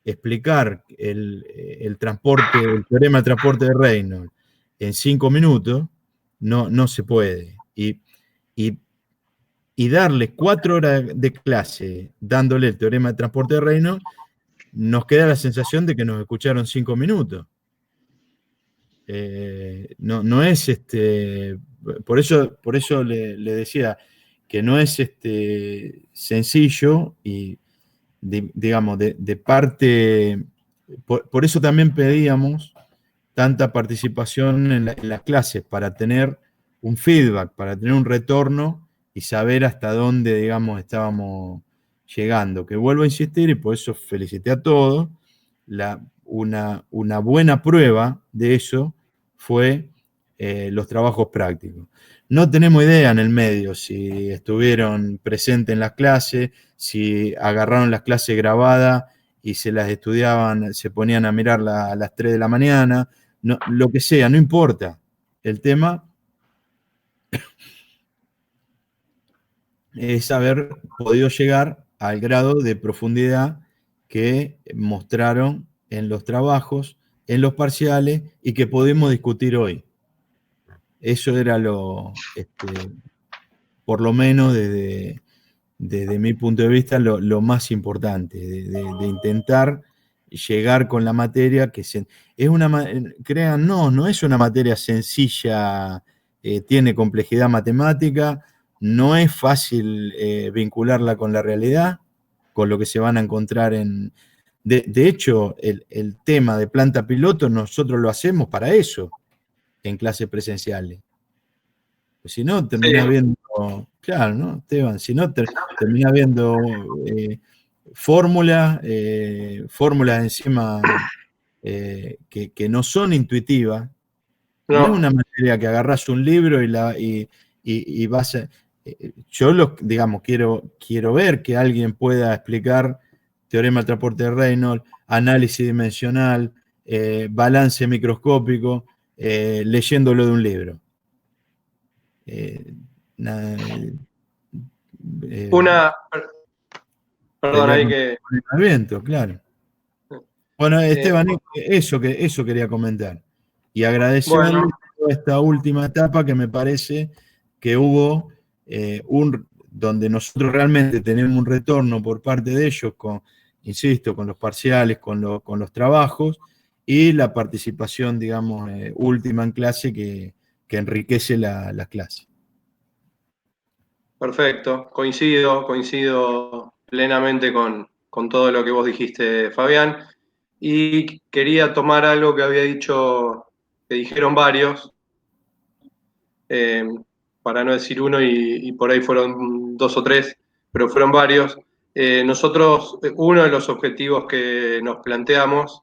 S1: Explicar el transporte, el teorema de transporte de Reynolds en 5 minutos no se puede. Y darle 4 horas de clase dándole el teorema de transporte de Reynolds, nos queda la sensación de que nos escucharon 5 minutos. No es por eso le decía que no es sencillo y digamos de parte, por eso también pedíamos tanta participación en las clases, para tener un feedback, para tener un retorno y saber hasta dónde, digamos, estábamos llegando. Que vuelvo a insistir, y por eso felicité a todos, una buena prueba de eso fue los trabajos prácticos. No tenemos idea en el medio si estuvieron presentes en las clases, si agarraron las clases grabadas y se las estudiaban, se ponían a mirarla a las 3 de la mañana, no, lo que sea, no importa. El tema es haber podido llegar al grado de profundidad que mostraron en los trabajos, en los parciales, y que podemos discutir hoy. Eso era por lo menos desde mi punto de vista, lo más importante, de intentar llegar con la materia que es crean, no es una materia sencilla, tiene complejidad matemática, no es fácil vincularla con la realidad, con lo que se van a encontrar de hecho, el tema de planta piloto nosotros lo hacemos para eso, en clases presenciales. Pues si no, terminás viendo, claro, ¿no, Esteban? Si no, terminás viendo fórmulas encima que no son intuitivas. No es una materia que agarrás un libro y vas a... Yo, digamos, quiero ver que alguien pueda explicar teorema del transporte de Reynolds, análisis dimensional, balance microscópico, leyéndolo de un libro.
S4: Perdón, ahí que...
S1: Viento, claro. Bueno, Esteban, eso quería comentar. Y agradecerle esta última etapa que me parece que hubo donde nosotros realmente tenemos un retorno por parte de ellos, insisto, con los parciales, con los trabajos, y la participación, digamos, última en clase que enriquece las clases.
S4: Perfecto, coincido plenamente con todo lo que vos dijiste, Fabián. Y quería tomar algo que que dijeron varios, para no decir uno, y por ahí fueron 2 o 3, pero fueron varios. Nosotros, uno de los objetivos que nos planteamos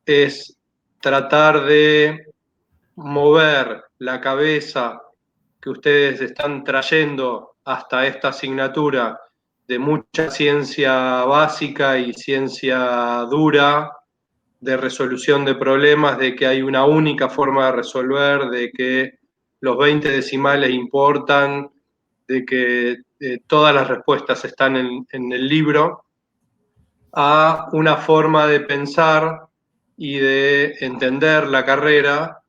S4: es tratar de mover la cabeza que que ustedes están trayendo hasta esta asignatura de mucha ciencia básica y ciencia dura, de resolución de problemas, de que hay una única forma de resolver, de que los 20 decimales importan, de que todas las respuestas están en el libro, a una forma de pensar y de entender la carrera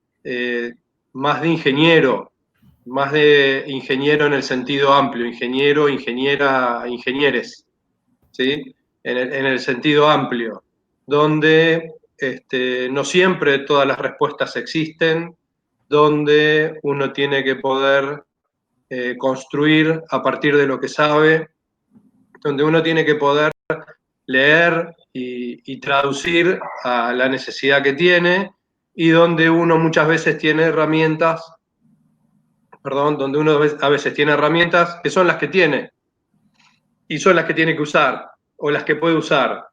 S4: más de ingeniero en el sentido amplio, ingeniero, ingeniera, ingenieres, ¿sí? En el sentido amplio, donde no siempre todas las respuestas existen, donde uno tiene que poder construir a partir de lo que sabe, donde uno tiene que poder leer y traducir a la necesidad que tiene, y donde uno muchas veces tiene herramientas, donde uno a veces tiene herramientas que son las que tiene, y son las que tiene que usar, o las que puede usar.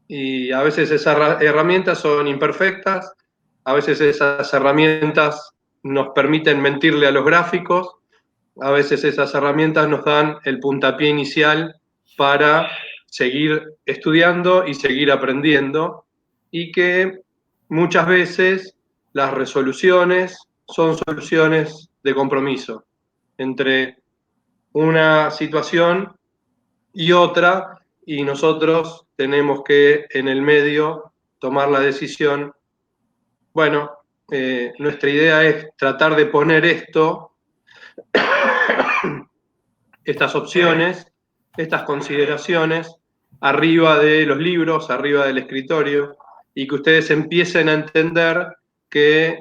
S4: Y a veces esas herramientas son imperfectas, a veces esas herramientas nos permiten mentirle a los gráficos, a veces esas herramientas nos dan el puntapié inicial para seguir estudiando y seguir aprendiendo, y que muchas veces las resoluciones son soluciones de compromiso entre una situación y otra, y nosotros tenemos que en el medio tomar la decisión. Bueno, nuestra idea es tratar de poner estas opciones, estas consideraciones, arriba de los libros, arriba del escritorio, y que ustedes empiecen a entender que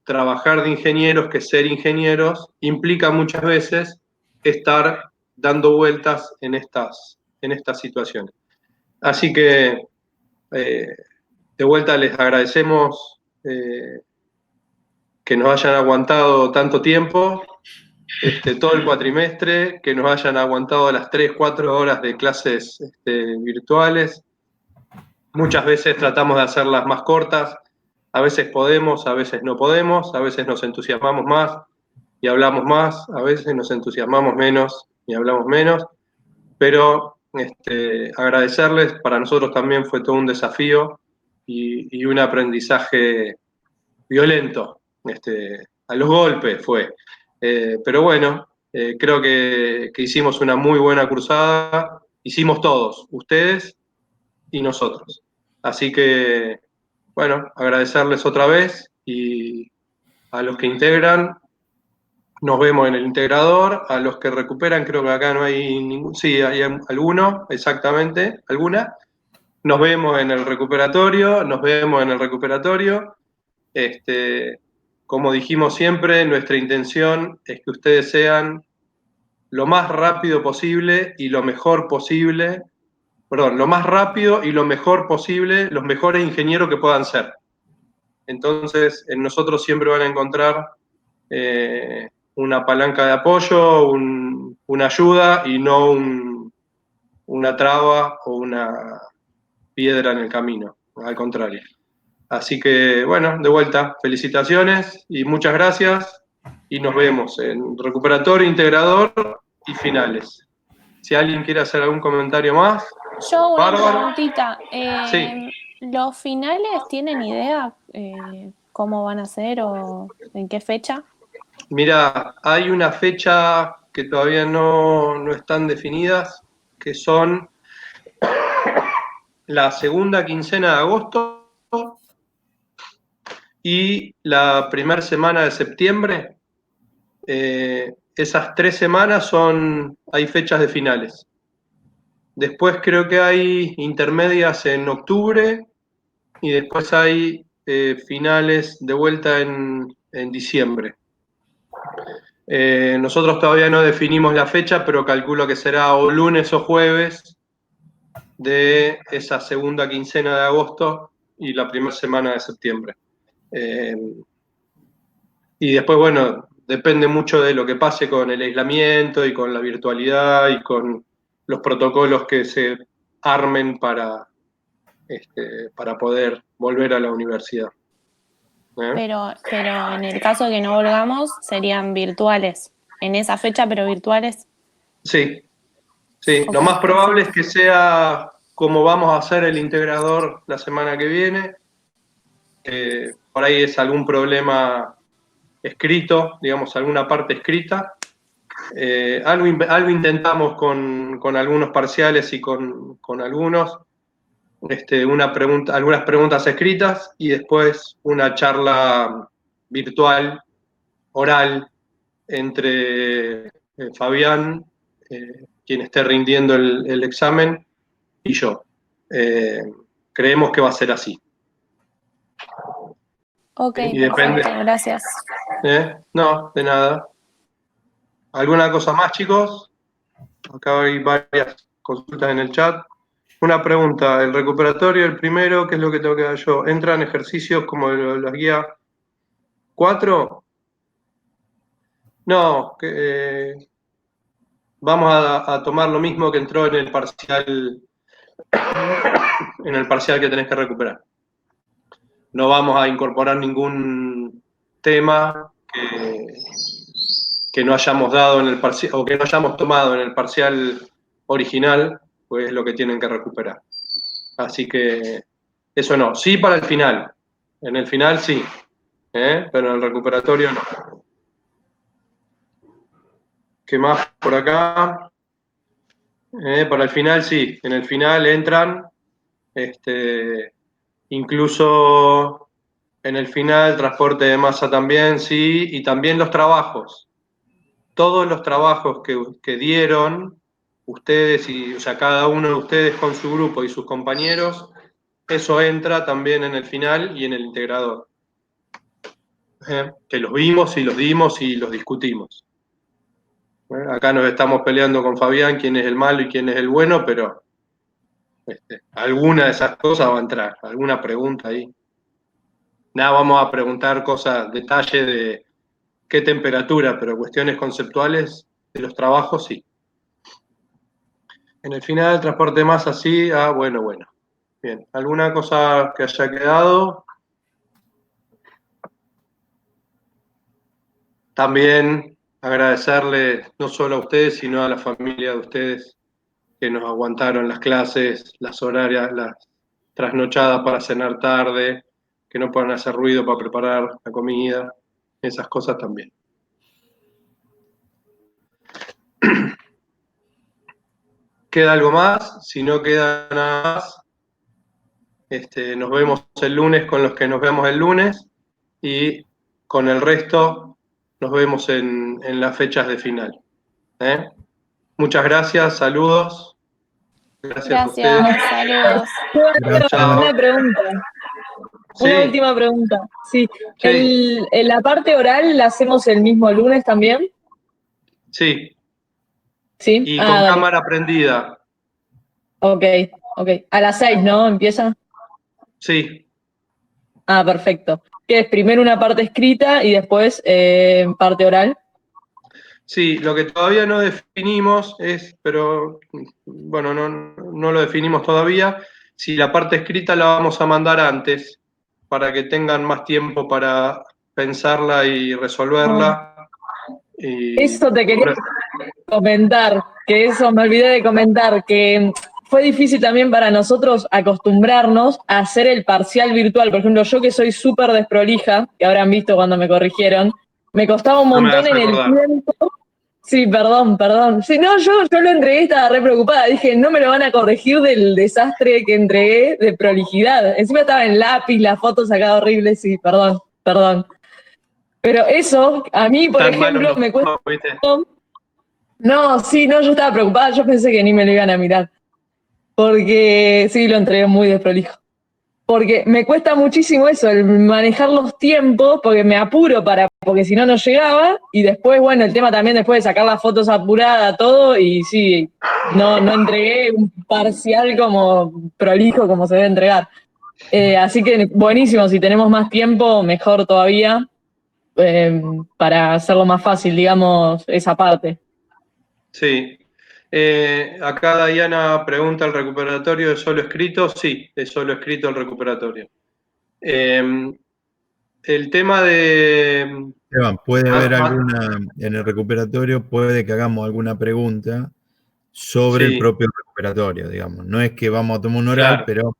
S4: trabajar de ingenieros, que ser ingenieros, implica muchas veces estar dando vueltas en estas situaciones. Así que, de vuelta, les agradecemos que nos hayan aguantado tanto tiempo, todo el cuatrimestre, que nos hayan aguantado las 3-4 horas de clases virtuales. Muchas veces tratamos de hacerlas más cortas, a veces podemos, a veces no podemos, a veces nos entusiasmamos más y hablamos más, a veces nos entusiasmamos menos y hablamos menos, pero agradecerles, para nosotros también fue todo un desafío y un aprendizaje violento, a los golpes fue. Pero bueno, creo que hicimos una muy buena cursada, hicimos todos, ustedes y nosotros. Así que, bueno, agradecerles otra vez, y a los que integran, nos vemos en el integrador. A los que recuperan, creo que acá no hay ningún, sí, hay alguno, exactamente, alguna. Nos vemos en el recuperatorio, Como dijimos siempre, nuestra intención es que ustedes sean lo más rápido posible y lo mejor posible, lo más rápido y lo mejor posible, los mejores ingenieros que puedan ser. Entonces, en nosotros siempre van a encontrar una palanca de apoyo, una ayuda, y no una traba o una piedra en el camino, al contrario. Así que, bueno, de vuelta, felicitaciones y muchas gracias, y nos vemos en recuperatorio, integrador y finales. Si alguien quiere hacer algún comentario más.
S3: Yo una
S4: Bárbaro.
S3: preguntita.
S4: Sí.
S3: ¿Los finales tienen idea cómo van a ser o en qué fecha?
S4: Mira, hay una fecha que todavía no están definidas, que son la segunda quincena de agosto y la primera semana de septiembre. Esas 3 semanas hay fechas de finales. Después creo que hay intermedias en octubre, y después hay finales de vuelta en diciembre. Nosotros todavía no definimos la fecha, pero calculo que será o lunes o jueves de esa segunda quincena de agosto y la primera semana de septiembre. Y después, bueno, depende mucho de lo que pase con el aislamiento y con la virtualidad y con los protocolos que se armen para poder volver a la universidad.
S3: Pero en el caso de que no volvamos, serían virtuales. en esa fecha, pero virtuales.
S4: Sí, sí.
S3: Ok,
S4: Lo más probable es
S3: perfecto.
S4: que sea como vamos a hacer el integrador la semana que viene. Por ahí es algún problema escrito, digamos, alguna parte escrita. Algo intentamos con algunos parciales y con algunos. Algunas preguntas escritas y después una charla virtual, oral, entre Fabián, quien esté rindiendo el examen, y yo. Creemos que va a ser así.
S3: Ok,
S4: Y depende.
S3: perfecto, gracias.
S4: No, de nada. ¿Alguna cosa más, chicos? Acá hay varias consultas en el chat. Una pregunta, el recuperatorio, el primero, ¿qué es lo que tengo que dar yo? ¿Entran ejercicios como las guías 4? No, vamos a tomar lo mismo que entró en el parcial que tenés que recuperar. No vamos a incorporar ningún tema que no hayamos dado en el parcial, o que no hayamos tomado en el parcial original, pues es lo que tienen que recuperar. Así que eso no, sí para el final. En el final sí, pero en el recuperatorio no. ¿Qué más por acá? Para el final sí, en el final entran, incluso en el final transporte de masa también, sí, y también los trabajos. Todos los trabajos que dieron ustedes, o sea, cada uno de ustedes con su grupo y sus compañeros, eso entra también en el final y en el integrador. Que los vimos y los dimos y los discutimos. Acá nos estamos peleando con Fabián quién es el malo y quién es el bueno, pero alguna de esas cosas va a entrar, alguna pregunta ahí. Nada, vamos a preguntar cosas, detalle de qué temperatura, pero cuestiones conceptuales de los trabajos sí. En el final, transporte de masa sí, bueno. Bien, ¿alguna cosa que haya quedado? También agradecerle no solo a ustedes, sino a la familia de ustedes que nos aguantaron las clases, las horarias, las trasnochadas para cenar tarde, que no puedan hacer ruido para preparar la comida, esas cosas también. ¿Queda algo más? Si no queda nada más, nos vemos el lunes con los que nos vemos el lunes y con el resto nos vemos en las fechas de final. Muchas gracias, saludos. Gracias a ustedes.
S3: Gracias, saludos.
S1: Gracias.
S5: Una pregunta,
S4: Sí,
S5: una última pregunta. Sí,
S4: sí,
S5: en la parte oral la hacemos el mismo lunes también,
S4: sí.
S5: ¿sí?
S4: Y
S5: Ah,
S4: con
S5: dale.
S4: cámara prendida.
S5: Ok. A las 6, ¿no? ¿Empieza?
S4: Sí,
S5: Ah, perfecto. ¿Qué es? Primero una parte escrita y después parte oral.
S4: sí. Lo que todavía no definimos es, pero bueno, no lo definimos todavía, si la parte escrita la vamos a mandar antes, para que tengan más tiempo para pensarla y resolverla. Y
S5: Eso te quería comentar, que eso me olvidé de comentar, que fue difícil también para nosotros acostumbrarnos a hacer el parcial virtual. Por ejemplo, yo que soy súper desprolija, que habrán visto cuando me corrigieron, me costaba un
S4: no me
S5: montón
S4: hagas
S5: en el
S4: acordar.
S5: tiempo. Sí, perdón. Sí, no, yo lo entregué, estaba re preocupada. Dije, no me lo van a corregir del desastre que entregué de prolijidad. Encima estaba en lápiz, la foto sacada horrible, sí, perdón. Pero eso, a mí, por
S4: Tan malos
S5: ejemplo,
S4: los
S5: me cuesta.
S4: tomos, ¿viste?
S5: No, sí, no, yo estaba preocupada, yo pensé que ni me lo iban a mirar, porque sí, lo entregué muy desprolijo. Porque me cuesta muchísimo eso, el manejar los tiempos, porque me apuro porque si no, no llegaba, y después, bueno, el tema también después de sacar las fotos apurada, todo, y sí, no entregué un parcial como prolijo como se debe entregar. Así que buenísimo, si tenemos más tiempo, mejor todavía, para hacerlo más fácil, digamos, esa parte.
S4: Sí. Acá Diana pregunta, ¿el recuperatorio es solo escrito? Sí, es solo escrito el recuperatorio. el tema de...
S1: Esteban, puede haber
S4: Ah,
S1: alguna, en el recuperatorio, puede que hagamos alguna pregunta sobre el
S4: sí,
S1: propio recuperatorio, digamos. No es que vamos a tomar un oral,
S4: claro.
S1: pero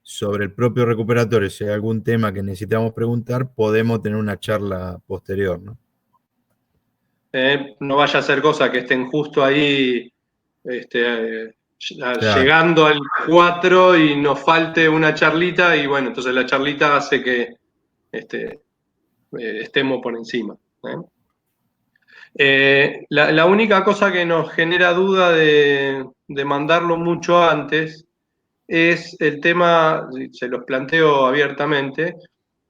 S1: sobre el propio recuperatorio, si hay algún tema que necesitamos preguntar, podemos tener una charla posterior, ¿no?
S4: No vaya a ser cosa que estén justo ahí
S1: Claro,
S4: llegando al 4 y nos falte una charlita y bueno, entonces la charlita hace que este, estemos por encima. La única cosa que nos genera duda de mandarlo mucho antes es el tema, se los planteo abiertamente,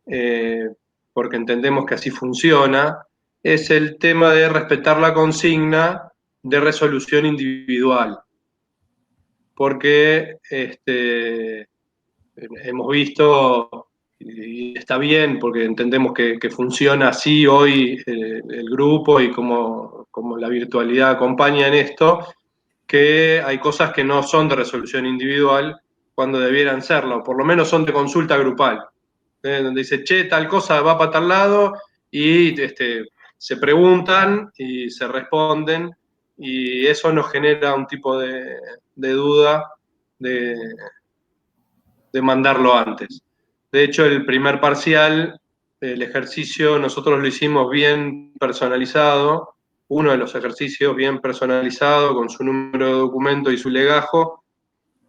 S4: eh, porque entendemos que así funciona, es el tema de respetar la consigna de resolución individual. Porque hemos visto, y está bien, porque entendemos que funciona así hoy el grupo y como la virtualidad acompaña en esto, que hay cosas que no son de resolución individual cuando debieran serlo, o por lo menos son de consulta grupal, donde dice, che, tal cosa va para tal lado, y se preguntan y se responden, y eso nos genera un tipo de duda de, de mandarlo antes. De hecho, el primer parcial, el ejercicio, nosotros lo hicimos bien personalizado, uno de los ejercicios bien personalizado, con su número de documento y su legajo,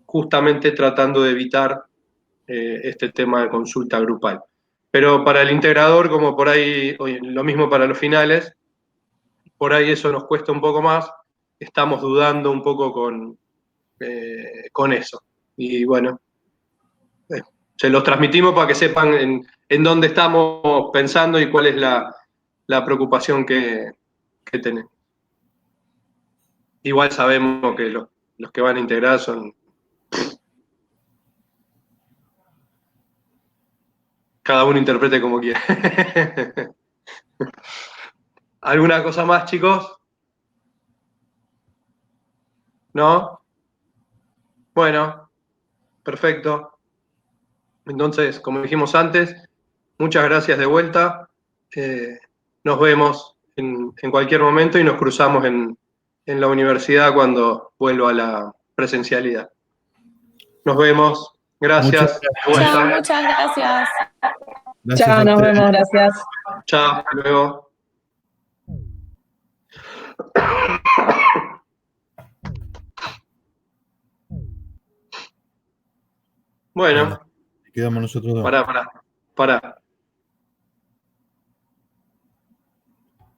S4: justamente tratando de evitar este tema de consulta grupal. Pero para el integrador, como por ahí, lo mismo para los finales, por ahí eso nos cuesta un poco más, estamos dudando un poco con eso. Y bueno, se los transmitimos para que sepan en dónde estamos pensando y cuál es la preocupación que tenemos. Igual sabemos que los que van a integrar son... Cada uno interprete como quiera. ¿Alguna cosa más, chicos? ¿No? Bueno, perfecto. Entonces, como dijimos antes, muchas gracias de vuelta. Nos vemos en cualquier momento y nos cruzamos en la universidad cuando vuelva a la presencialidad. Nos vemos.
S1: muchas
S4: Gracias. De
S1: gracias.
S3: Chao,
S4: vuelta.
S3: muchas gracias.
S1: Gracias
S5: Chao,
S1: a
S5: nos
S1: ustedes.
S5: vemos, gracias.
S4: Chao. Hasta luego.
S1: Bueno,
S4: Bueno,
S1: quedamos nosotros dos.
S4: pará.